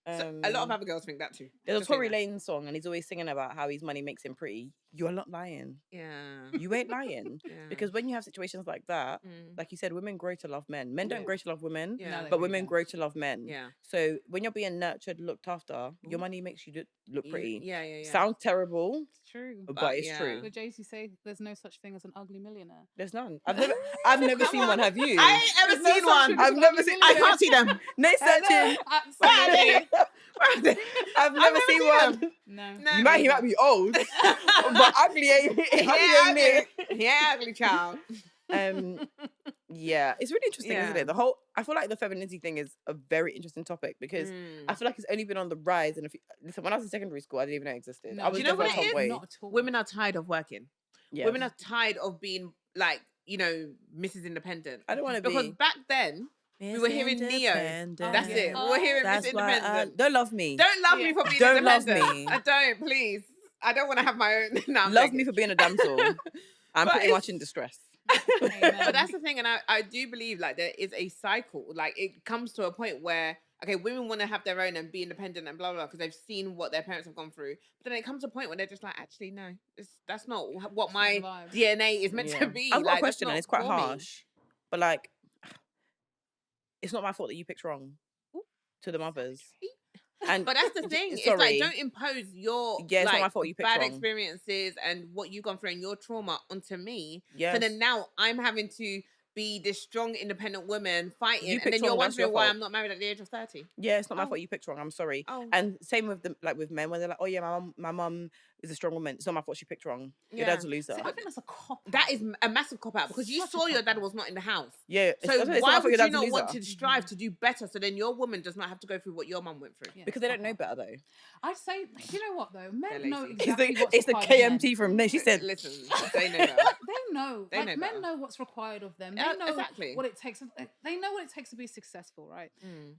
So a lot of other girls think that too. There's a Tory Lanez song, and he's always singing about how his money makes him pretty. You're not lying. Yeah. You ain't lying. Because when you have situations like that, like you said, women grow to love men. Men don't grow to love women, but women grow to love men. Yeah. So when you're being nurtured, looked after, your money makes you look pretty. Yeah. Sounds terrible. It's true. But it's true. But Jay-Z say there's no such thing as an ugly millionaire. There's none. I've never seen one. Have you? I ain't ever seen one. I've never seen. I can't see them. No searching. I've never seen one. No. You might be old, but ugly ain't it? Yeah, ugly child. Yeah, it's really interesting, isn't it? I feel like the femininity thing is a very interesting topic because I feel like it's only been on the rise. And listen, when I was in secondary school, I didn't even know it existed. No, do you know what it is? Not at all. Women are tired of working. Yes. Women are tired of being like, Mrs. Independent. I don't want to be. Because back then, we were hearing Neo. That's it. We were hearing Miss Independent. Don't love me. Don't love me for being independent. Don't love me. I don't, please. I don't want to have my own. No, love me for being a damsel. I'm pretty much in distress. But that's the thing, and I do believe like there is a cycle. Like it comes to a point where women want to have their own and be independent and blah blah because they've seen what their parents have gone through. But then it comes to a point where they're just like, actually, no, that's not what my DNA is meant to be. I've got a question, and it's quite harsh, but like, it's not my fault that you picked wrong. To the mothers. But that's the thing. It's like, don't impose your it's not my fault you picked bad wrong. Experiences and what you've gone through and your trauma onto me. Yes. So then now I'm having to be this strong, independent woman fighting, and then you're wondering why I'm not married at the age of 30. Yeah, it's not my fault you picked wrong. I'm sorry. And same with with men, when they're like, oh yeah, my mum is a strong woman. It's not my fault she picked wrong. Your dad's a loser. See, I think that's a cop out. That is a massive cop out because you saw your dad was not in the house. Yeah. So why would you not want to strive to do better so then your woman does not have to go through what your mum went through? Yeah, because they don't know better though. I'd say, you know what though? Men know exactly what's it's the required KMT from there. She said, listen, they know better. They know. Men know what's required of them. They know what it takes. They know what it takes to be successful, right?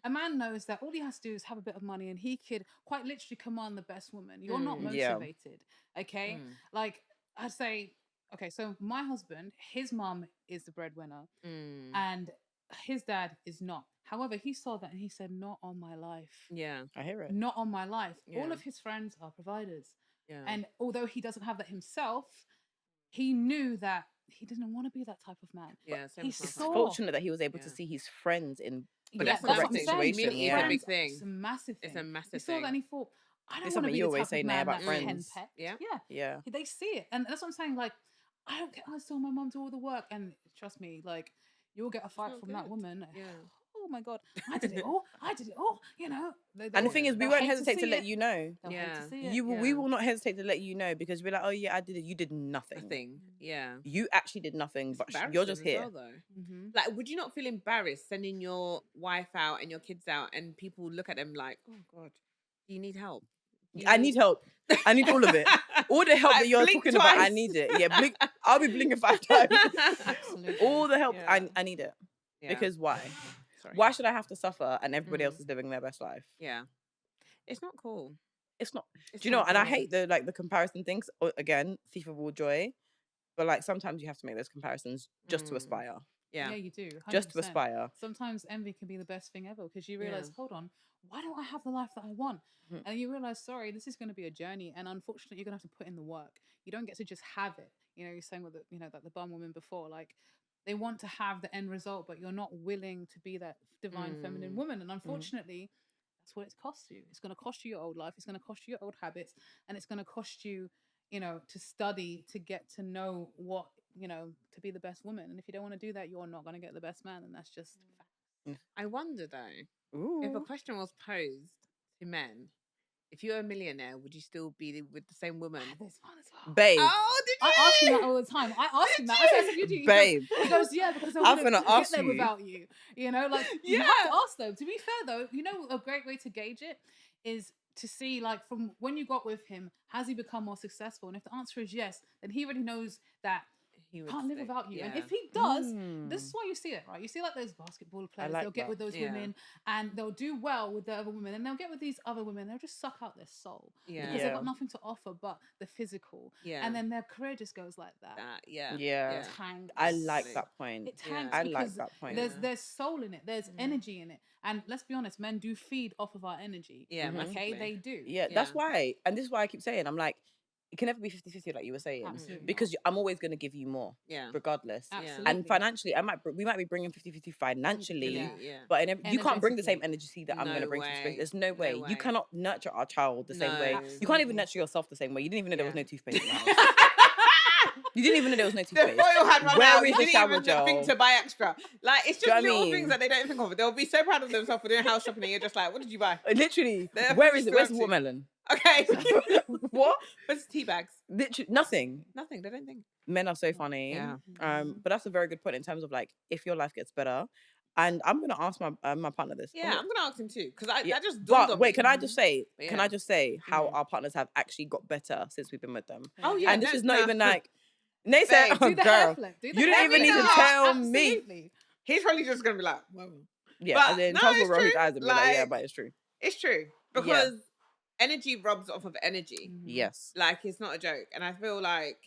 A man knows that all he has to do is have a bit of money and he could quite literally command the best woman. You're not motivated. needed. Okay, like I'd say, okay, so my husband, his mom is the breadwinner, and his dad is not. However, he saw that and he said, "Not on my life." Yeah, I hear it. Not on my life. Yeah. All of his friends are providers. yeah, And although he doesn't have that himself, he knew that he didn't want to be that type of man. yeah. He It's saw. fortunate that he was able to Yeah. see his friends in But Yeah, that's that's the what I'm thing. saying. situation. Community is a Friends, big thing. It's a massive thing. It's a massive He saw thing. that and he thought, I don't It's want to something be you the always type say of now man about that's friends. henpecked. Yeah. Yeah. They see it. And that's what I'm saying. Like, I don't care. I saw my mum do all the work. And trust me, like, you'll get a fight not from that good. woman. Yeah. Oh my God. I did it all. You know. And the thing is, we they'll won't hate hesitate to see let it. you know. They'll hate Yeah. to see it. We will not hesitate to let you know, because we're like, oh yeah, I did it. You did nothing. Nothing. Yeah. You actually did nothing, It's but you're embarrassing just as here. well, though. Mm-hmm. Like, would you not feel embarrassed sending your wife out and your kids out, and people look at them like, "Oh God, do you need help? Do you I need help. I need all of it. All the help Like, that you're blink talking about, I twice. need it. Yeah, blink. I'll be blinking 5 times. Absolutely. All the help, Yeah. I need it. Yeah. Because why? Sorry. Why should I have to suffer and everybody else is living their best life? Yeah. It's not cool. It's not. It's Do you know? not And I cool. hate the comparison things. Again, thief of all joy. But like sometimes you have to make those comparisons just to aspire. Yeah. Yeah, you do. 100%. Just to aspire. Sometimes envy can be the best thing ever, because you realize, Yeah. hold on, why don't I have the life that I want? Mhm. And you realize, sorry, this is going to be a journey, and unfortunately, you're going to have to put in the work. You don't get to just have it. You know, you're saying with that the bum woman before, like they want to have the end result, but you're not willing to be that divine feminine woman. And unfortunately, that's what it costs you. It's going to cost you your old life. It's going to cost you your old habits, and it's going to cost you, to study to get to know what, to be the best woman. And if you don't want to do that, you're not going to get the best man. And that's just fact. I wonder though, Ooh. if a question was posed to men, if you're a millionaire, would you still be with the same woman? There's one as well. Babe. Oh, did you? I ask him that all the time. I ask him that. I said, you do. Babe. He goes, yeah, because I I'm wouldn't gonna get ask there you. without you. You have to ask them. To be fair though, a great way to gauge it is to see, like, from when you got with him, has he become more successful? And if the answer is yes, then he already knows that He would can't live stay. without you. And Yeah. if he does, this is why you see it, right? You see like those basketball players, like they'll get that. with those Yeah. women and they'll do well with the other women, and they'll get with these other women, they'll just suck out their soul. Yeah. Because they've got nothing to offer but the physical. Yeah. And then their career just goes like that. Yeah. Yeah. It tanks. I like that point. It tanks I like because that point. there's soul in it, there's energy in it. And let's be honest, men do feed off of our energy. Yeah. Mhm. Okay, massively. they do. Yeah, that's why. And this is why I keep saying, I'm like, it can never be 50-50 like you were saying. Absolutely Because I'm always going to give you more, Yeah. regardless. Absolutely. And financially, we might be bringing 50-50 financially, Yeah. but you can't bring the same Energetically. energy that I'm going to No bring to the way. space. There's no way. way. You cannot nurture our child the same No. way. You Absolutely. can't even nurture yourself the same way. You didn't even know there was Yeah. no toothpaste in the house. You didn't even know there was no The toothpaste. foil had run Where out. is You the didn't shower even gel? think to buy extra. Like, it's Do you know just what I little mean? things that they don't think of. They'll be so proud of themselves for doing house shopping, and you're just like, what did you buy? Literally, They're where is it? Where's the empty. watermelon? Okay. What? What's tea bags? Literally, nothing. Nothing. They don't think. Men are so funny. Yeah. But that's a very good point in terms of like, if your life gets better. And I'm gonna ask my partner this. Yeah, I'm gonna ask him too, because that just dawned But on wait, me. can I just say? But Can yeah. I just say how our partners have actually got better since we've been with them? Oh yeah, And this no, is not no. even like. Nate said, Babe, oh, Do the hair girl, flip. Do you the didn't hair even need flip. to tell me. Absolutely. He's probably just gonna be like, whoa. Yeah, But and then no, Charles will it's roll his true. eyes and be like, yeah, Like, but it's true. It's true, because energy rubs off of energy. Yes. Like, it's not a joke. And I feel like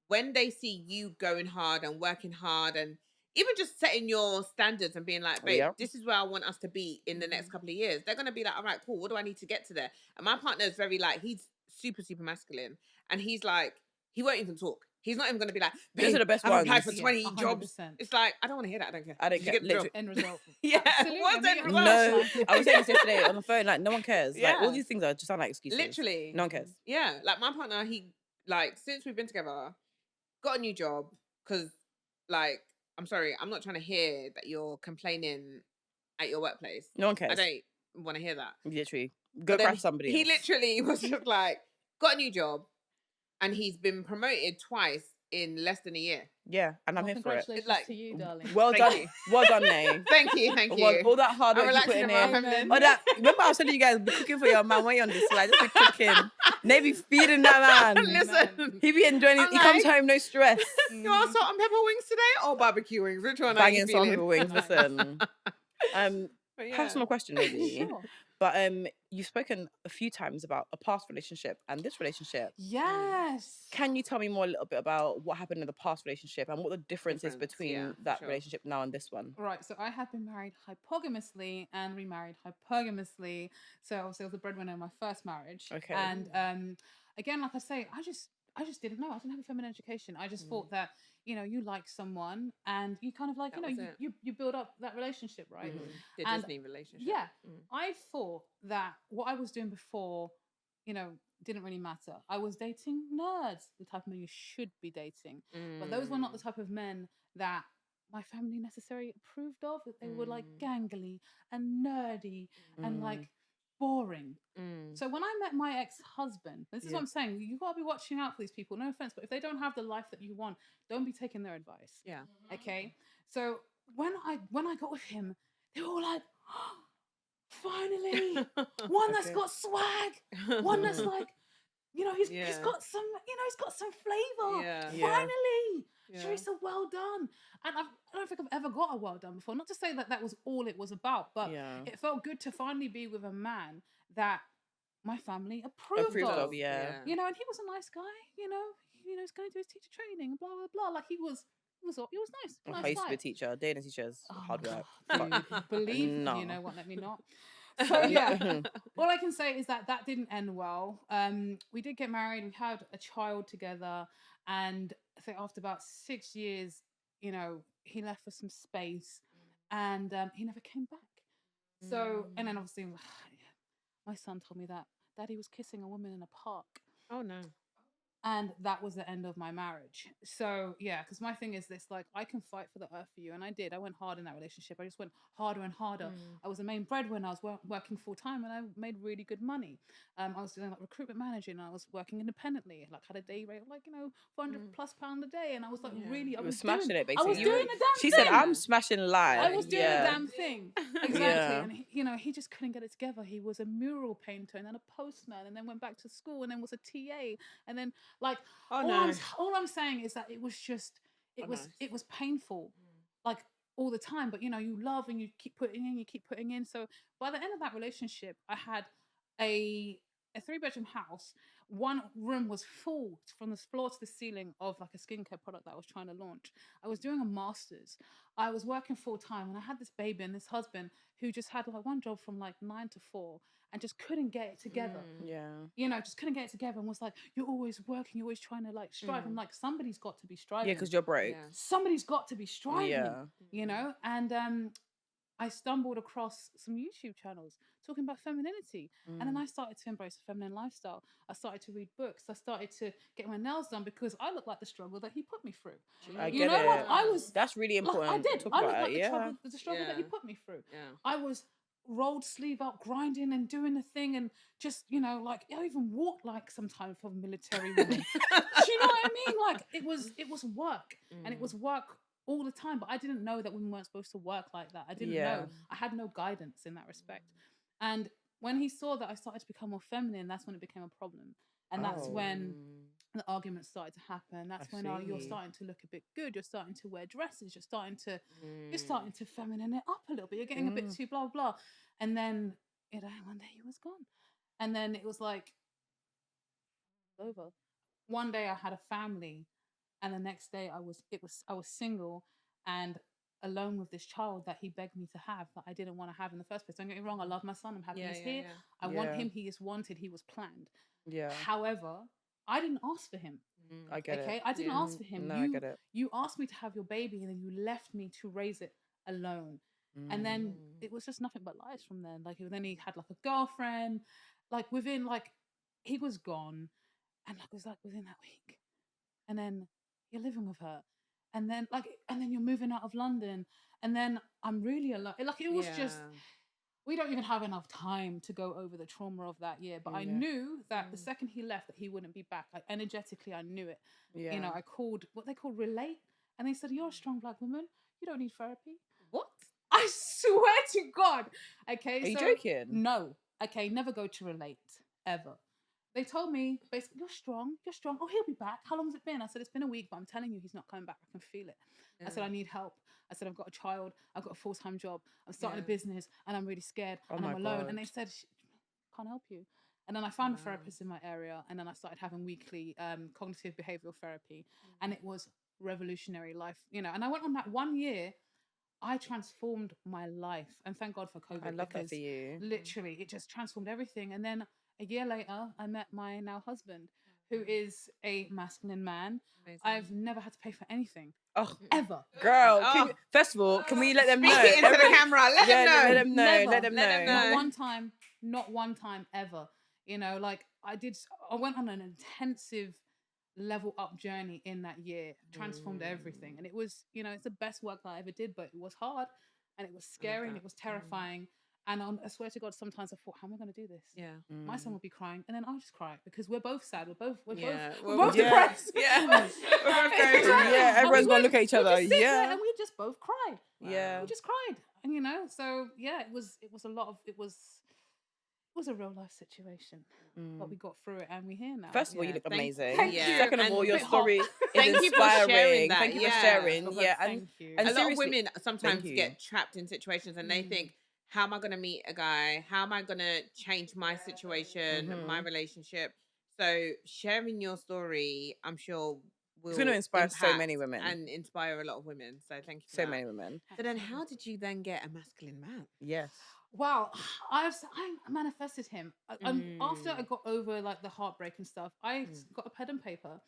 when they see you going hard and working hard, and even just setting your standards and being like, babe, Yep. this is where I want us to be in the next couple of years, they're going to be like, all right, cool. What do I need to get to there? And my partner is very like, he's super, super masculine. And he's like, he won't even talk. He's not even going to be like, Those babe, are the best I've applied ones. for 20 Yeah, jobs. 100%. It's like, I don't want to hear that. I don't care. I don't Did you care. get the job? End result. Yeah. Absolutely. What's I mean, end it result? No, works. I was saying this yesterday on the phone. Like, no one cares. Like, Yeah. all these things are just sound like excuses. Literally. No one cares. Yeah. Like, my partner, he, like, since we've been together, got a new job, because, like, I'm sorry, I'm not trying to hear that you're complaining at your workplace. No one cares. I don't want to hear that. Literally, go But then crash somebody. He else. literally was just like, got a new job, and he's been promoted twice in less than a year. Yeah, and I'm Well, here for it. congratulations Like, to you, darling. Well Thank done, you. well done, Nay. Thank you, thank you. All that hard I'm work you put relaxing in around there. feminine. All that. Remember, I was telling you guys, be cooking for your man when you're on this slide. Just be cooking. Nay be feeding that man. Listen, He be enjoying it. I'm He comes like- home no stress. you want salt and pepper wings today or barbecue wings? Which one are you Banging salt feeling? and wings. Listen. But yeah. Personal question, maybe. Sure. But you've spoken a few times about a past relationship and this relationship. Yes. Can you tell me more a little bit about what happened in the past relationship and what the difference is between that relationship now and this one? Right. So I have been married hypogamously and remarried hypogamously. So obviously I was the breadwinner in my first marriage. Okay. And again, like I say, I just didn't know. I didn't have a feminine education. I just thought that, you know, you like someone and you kind of like, you know, you build up that relationship, right? The Disney relationship. Yeah. I thought that what I was doing before, you know, didn't really matter. I was dating nerds, the type of men you should be dating. But those were not the type of men that my family necessarily approved of. That they were like gangly and nerdy and like boring. So when I met my ex-husband, this is what I'm saying, you got to be watching out for these people. No offense, but if they don't have the life that you want, don't be taking their advice. Yeah. Okay. So when I got with him, they were all like, oh, finally, one that's got swag, one that's like, you know, he's got some, you know, he's got some flavor. Yeah. Finally. Yeah. Charesa, well done. And I don't think I've ever got a well done before. Not to say that that was all it was about, but it felt good to finally be with a man that my family approved of. Yeah. You know, and he was a nice guy. You know, he's going to do his teacher training, blah blah blah. Like he was nice. I used to be a teacher. Data teachers, hard work. Dude, believe me, you know what? Let me not. So yeah, all I can say is that didn't end well. We did get married. We had a child together, and I think after about 6 years, you know, he left for some space, and he never came back. So, and then obviously, my son told me that Daddy was kissing a woman in a park. Oh no. And that was the end of my marriage. So yeah, because my thing is this, like, I can fight for the earth for you. And I did. I went hard in that relationship. I just went harder and harder. I was a main breadwinner. I was working full time and I made really good money. I was doing like recruitment managing and I was working independently. Like had a day rate of like, you know, £400+ a day. And I was like, really, I was smashing it basically. I was doing the damn thing. She said, I'm smashing live. I was doing the damn thing. Exactly. And you know, he just couldn't get it together. He was a mural painter and then a postman and then went back to school and then was a TA and then like, all I'm saying is that it was just, it was painful, like all the time. But you know, you love and you keep putting in. So by the end of that relationship, I had a 3-bedroom house. One room was full from the floor to the ceiling of like a skincare product that I was trying to launch. I was doing a master's. I was working full time and I had this baby and this husband who just had like one job from like 9 to 4 and just couldn't get it together. You know, just couldn't get it together and was like, you're always working, you're always trying to like strive. I'm like, somebody's got to be striving. Yeah, because you're broke. Somebody's got to be striving, you know? And I stumbled across some YouTube channels talking about femininity. And then I started to embrace a feminine lifestyle. I started to read books. I started to get my nails done because I looked like the struggle that he put me through. I get it. Like, I was... That's really important. Like, I did. Talk I looked about like the struggle that he put me through. I was rolled sleeve up, grinding and doing the thing and just, you know, like, I even walked like some type of military woman. Do you know what I mean? Like, it was work. And it was work all the time, but I didn't know that women weren't supposed to work like that. I didn't know. I had no guidance in that respect. And when he saw that I started to become more feminine, that's when it became a problem. And that's when the arguments started to happen. That's when you're starting to look a bit good. You're starting to wear dresses. You're starting to feminine it up a little bit. You're getting a bit too blah, blah. And then, you know, one day he was gone. And then it was like, over. One day I had a family. And the next day I was single and alone with this child that he begged me to have that I didn't want to have in the first place. Don't get me wrong, I love my son. I'm happy he's here. I want him. He is wanted. He was planned. However, I didn't ask for him. I get it. I didn't ask for him. No, I get it. You asked me to have your baby and then you left me to raise it alone. And then it was just nothing but lies from then. Like then he had like a girlfriend. Like within like he was gone, and like it was like within that week, and then you're living with her. And then you're moving out of London. And then I'm really alone. Like it was just, we don't even have enough time to go over the trauma of that year. But I knew that the second he left that he wouldn't be back. Like energetically, I knew it. You know, I called what they call Relate. And they said, you're a strong black woman. You don't need therapy. What? I swear to God. Okay. Are you joking? No. Okay. Never go to Relate. Ever. They told me, basically, you're strong. Oh, he'll be back. How long has it been? I said, it's been a week, but I'm telling you, he's not coming back. I can feel it. I said, I need help. I said, I've got a child, I've got a full-time job, I'm starting a business, and I'm really scared, and I'm alone. And they said, can't help you. And then I found a therapist in my area, and then I started having weekly cognitive behavioral therapy, and it was revolutionary life, you know. And I went on that 1 year. I transformed my life, and thank God for COVID. I love that for you. Literally, it just transformed everything. And then a year later, I met my now husband, who is a masculine man. Amazing. I've never had to pay for anything. Ever. Girl, first of all, can we let them know? Speak it into the camera. Let them know. Let them know. Not one time ever. You know, like I went on an intensive level up journey in that year, transformed everything. And it was, you know, it's the best work that I ever did, but it was hard and it was scary and it was terrifying. And I swear to God, sometimes I thought, how am I going to do this? Yeah. My son would be crying and then I'll just cry because we're both sad. We're both depressed. Everyone's going to look at each other. And we just both cried. We just cried. And, you know, so yeah, it was a real life situation, but we got through it and we're here now. First of all, you look amazing. Thank you. Second of all, your story is inspiring. Thank you for sharing. Thank you. And a lot of women sometimes get trapped in situations and they think, how am I going to meet a guy? How am I going to change my situation, my relationship? So sharing your story, I'm sure will it's going to inspire so many women. And inspire a lot of women. So thank you for so that. many women. So then how did you then get a masculine man? Yes. Wow, I manifested him. After I got over like the heartbreak and stuff, I got a pen and paper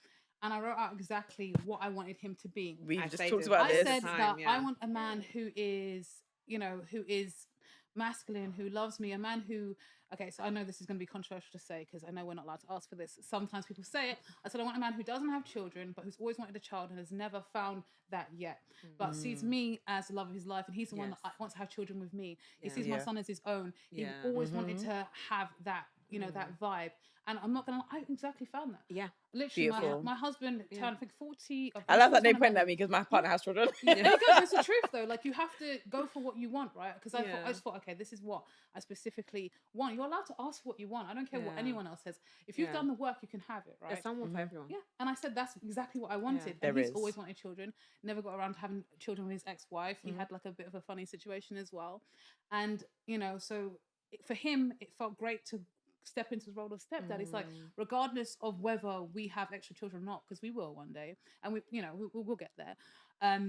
and I wrote out exactly what I wanted him to be. We just talked about this. I said that I want a man who is, you know, who is masculine, who loves me, a man who, okay, so I know this is going to be controversial to say because I know we're not allowed to ask for this. Sometimes people say it. I said I want a man who doesn't have children but who's always wanted a child and has never found that yet, but sees me as the love of his life, and he's the one that wants to have children with me. He sees my son as his own. He always wanted to have that, you know, that vibe. And I'm not gonna, I exactly found that. Yeah. Literally, my husband turned, I think, 40. I love that they point at me because my partner has children. There you go. It's the truth, though. Like, you have to go for what you want, right? Because I just thought, okay, this is what I specifically want. You're allowed to ask for what you want. I don't care what anyone else says. If you've done the work, you can have it, right? There's someone for everyone. Yeah. And I said that's exactly what I wanted. And he's always wanted children. Never got around to having children with his ex-wife. He had like a bit of a funny situation as well. And, you know, so for him, it felt great to step into the role of stepdad. It's like, regardless of whether we have extra children or not, because we will one day, and we, you know, we'll get there. At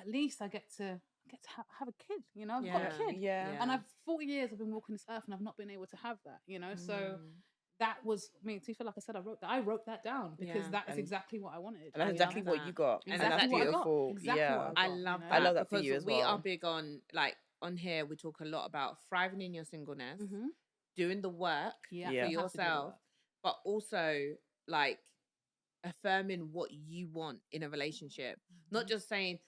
least I get to have a kid. You know, I've got a kid. And I've 40 years I've been walking this earth, and I've not been able to have that. You know, so that was, I mean, to feel like I said, I wrote that down because that is exactly what I wanted. And that's exactly what you got. And that's beautiful. I love that. I love that for you as well. We are big on, like, on here we talk a lot about thriving in your singleness. Doing the work for yourself, but also like affirming what you want in a relationship. Not just saying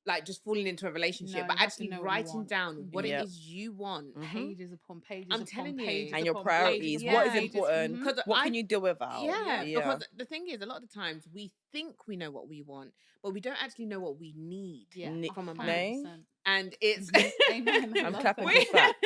like just falling into a relationship, but actually writing down what it is you want. Pages upon pages. I'm telling you, and your priorities. What is important? What can you do without? Because the thing is, a lot of the times we think we know what we want, but we don't actually know what we need from a man. And it's Amen. I'm clapping for facts.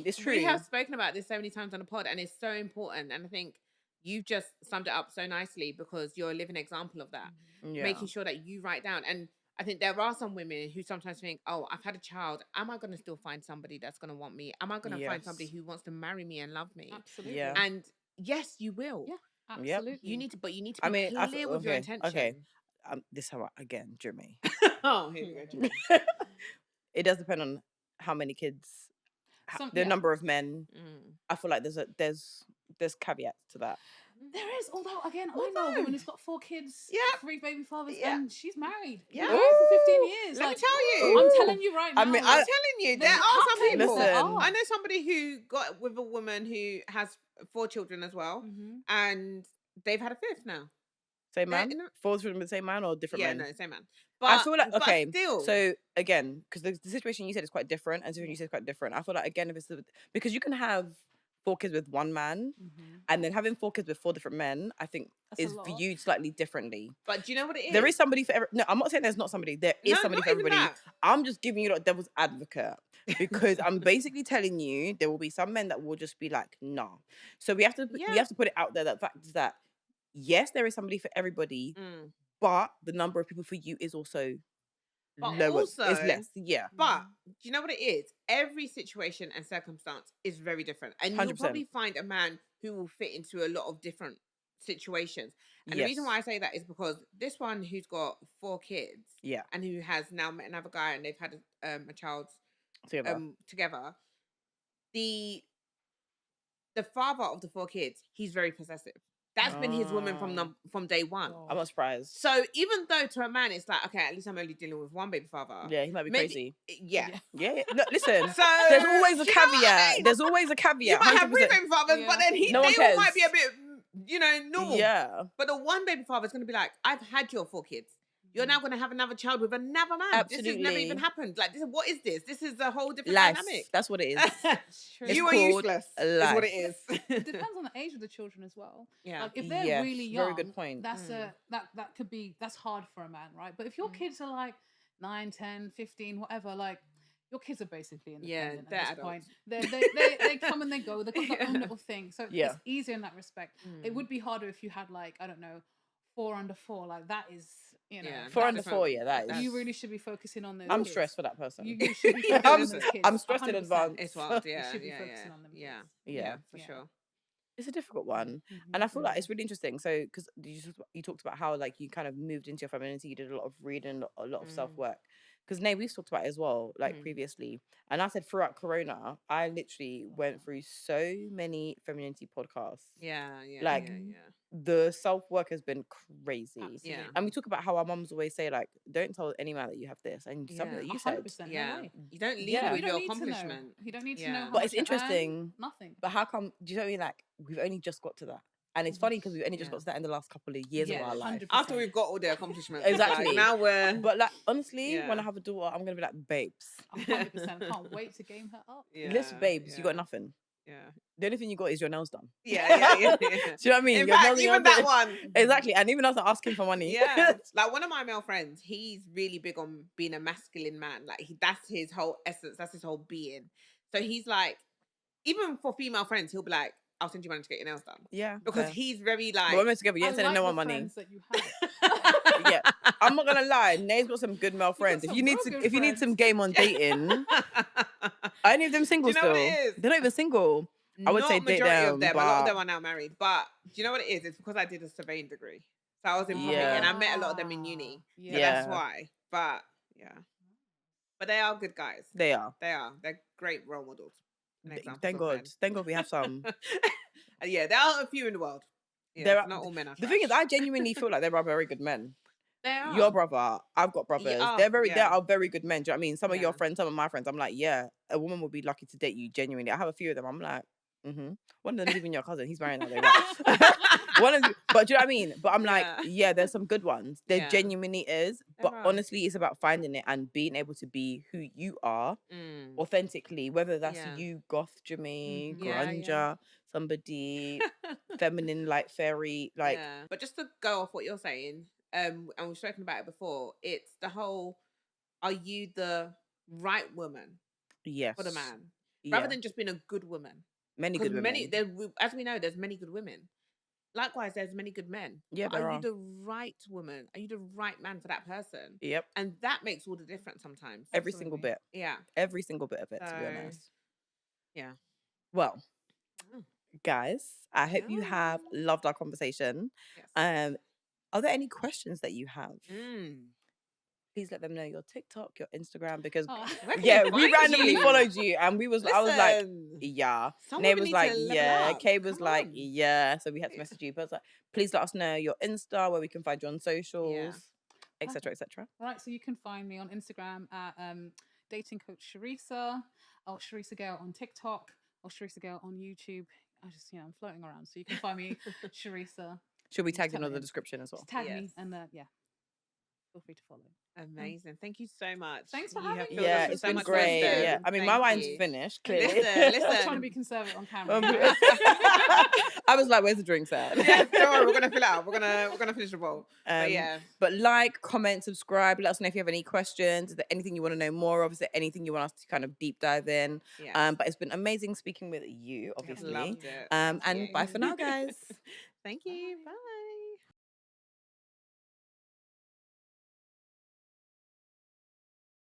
It's true. We have spoken about this so many times on the pod, and it's so important. And I think you've just summed it up so nicely because you're a living example of that. Making sure that you write down. And I think there are some women who sometimes think, oh, I've had a child. Am I going to still find somebody that's going to want me? Am I going to find somebody who wants to marry me and love me? Absolutely. And yes, you will. Yeah, absolutely. You need to, but you need to be clear with your intention. Okay. This how again, Jimmy. Oh, here we go, Jimmy. It does depend on how many kids, the number of men. I feel like there's caveats to that. There is, although again, I know a woman who's got 4 kids, 3 baby fathers, and she's married. Yeah, for 15 years. Let me tell you. I'm telling you right now. I mean, I'm telling you, there are some people. Listen. I know somebody who got with a woman who has 4 children as well, and they've had a 5th now. Same man? 4 children with the same man or different men? Yeah, no, same man. But I feel like, okay, still. So again, because the situation you said is quite different, and the situation you said is quite different. I feel like, again, if it's because you can have 4 kids with 1 man, and then having 4 kids with 4 different men, I think is viewed slightly differently. But do you know what it is? There is somebody for every. No, I'm not saying there's not somebody. There is somebody for everybody. I'm just giving you devil's advocate because I'm basically telling you there will be some men that will just be like, nah. So we have to put it out there. That fact is that yes, there is somebody for everybody, but the number of people for you is also But lower. also, It's less. Yeah. But do you know what it is? Every situation and circumstance is very different. And you'll 100%. probably find a man who will fit into a lot of different situations. And the reason why I say that is because this one who's got 4 kids, and who has now met another guy and they've had a child together, the father of the 4 kids, he's very possessive. That's been his woman from day one. I'm not surprised. So even though to a man it's like, okay, at least I'm only dealing with one baby father. Yeah, he might be crazy. Yeah. Look, listen. So there's always a caveat. There's always a caveat. You might have 3 100%. baby fathers, but then they all might be a bit, normal. Yeah. But the one baby father is going to be like, I've had your 4 kids. You're now going to have another child with another man. Absolutely. This has never even happened. Like, what is this? This is a whole different Life. dynamic. That's what it is. You are useless. Is what it is. It depends on the age of the children as well. Yeah. Like if they're really young, very good point. That's that could be, that's hard for a man, right? But if your kids are like 9, 10, 15, whatever, like your kids are basically independent at this point. They come and they go. They've got their own little thing. So it's easier in that respect. It would be harder if you had like, I don't know, 4 under 4. Like that is, 4 under 4, that is. You really should be focusing on those I'm kids. stressed for that person. You should be focusing on those kids. I'm stressed in 100%. advance. It's wild, You should be focusing on them. Yeah, for sure. It's a difficult one. And I feel like it's really interesting. So, because you talked about how like you kind of moved into your femininity, you did a lot of reading, a lot of self-work. Because Nay, we've talked about it as well, like previously. And I said throughout Corona, I literally went through so many femininity podcasts. The self-work has been crazy. Absolutely. And we talk about how our mums always say, like, don't tell any man that you have this. And something that you said. 100%, Yeah. no You don't lead way. with You don't your need to know. accomplishment. You don't need to know how But it's much you earn, interesting. nothing. But how come, do you know what I mean? Like, we've only just got to that. And it's funny because we've only just got to that in the last couple of years of our life. 100%. After we've got all the accomplishments. Exactly. Like, now we're... But like, honestly, when I have a daughter, I'm going to be like, babes. 100%. Can't wait to game her up. Listen, babes, you got nothing. Yeah. The only thing you got is your nails done. Yeah. Do you know what I mean? In Your fact, nails even are that done. one. Exactly. And even us asking for money. Yeah. Like one of my male friends, he's really big on being a masculine man. Like that's his whole essence. That's his whole being. So he's like, even for female friends, he'll be like, I'll send you money to get your nails done. Yeah. Because he's very like... But we're together. You ain't sending no one money. Yeah. I'm not going to lie. Nay's got some good male friends. If you need some game on dating, any of them single Do you know still? what it is? They're not even single. I would say date majority them, of them. but... A lot of them are now married. But do you know what it is? It's because I did a surveying degree. So I was in public and I met a lot of them in uni. So that's why. But yeah. But they are good guys. They are. They're great role models. Thank God. Thank God we have some. Yeah, there are a few in the world. Yeah, there are, not all men are trash. The thing is, I genuinely feel like there are very good men. They are. Your brother, I've got brothers. They are very good men. Do you know what I mean? Some of your friends, some of my friends, I'm like, yeah, a woman would be lucky to date you, genuinely. I have a few of them. I'm like, one of them is even your cousin. He's married now. One of them, but do you know what I mean? But I'm like, yeah, there's some good ones. There genuinely is. But honestly, it's about finding it and being able to be who you are authentically, whether that's you, goth, Jimmy, grunger, somebody feminine, like fairy, like. Yeah. But just to go off what you're saying, and we've spoken about it before, it's the whole, are you the right woman for the man? Rather than just being a good woman. Many good women. As we know, there's many good women. Likewise, there's many good men. Yeah, are you the right woman? Are you the right man for that person? Yep. And that makes all the difference sometimes. Every single bit. Yeah. Every single bit of it, to be honest. Yeah. Well, guys, I hope you have loved our conversation. Yes. Are there any questions that you have? Please let them know your TikTok, your Instagram, because we randomly followed you and I was like, yeah. Nay was like, yeah. Kay was like, yeah. So we had to message you. But I was like, please let us know your Insta, where we can find you on socials, etc., etc. Right, so you can find me on Instagram at dating coach Charesa, or Charesa Girl on TikTok, or Charesa Girl on YouTube. I'm floating around, so you can find me Charesa. She'll be tagged in the description as well. Just tag me and feel free to follow. Amazing. Thank you so much. Thanks for having me. Yeah, it's been great. Yeah. I mean, my wine's finished, clearly. Listen. I was trying to be conservative on camera. I was like, where's the drinks at? Yeah, don't worry, we're gonna fill out. We're gonna finish the bowl. But like, comment, subscribe, let us know if you have any questions. Is there anything you want to know more of? Is there anything you want us to kind of deep dive in? But it's been amazing speaking with you, obviously. Loved it. And bye for now, guys. Thank you. Bye.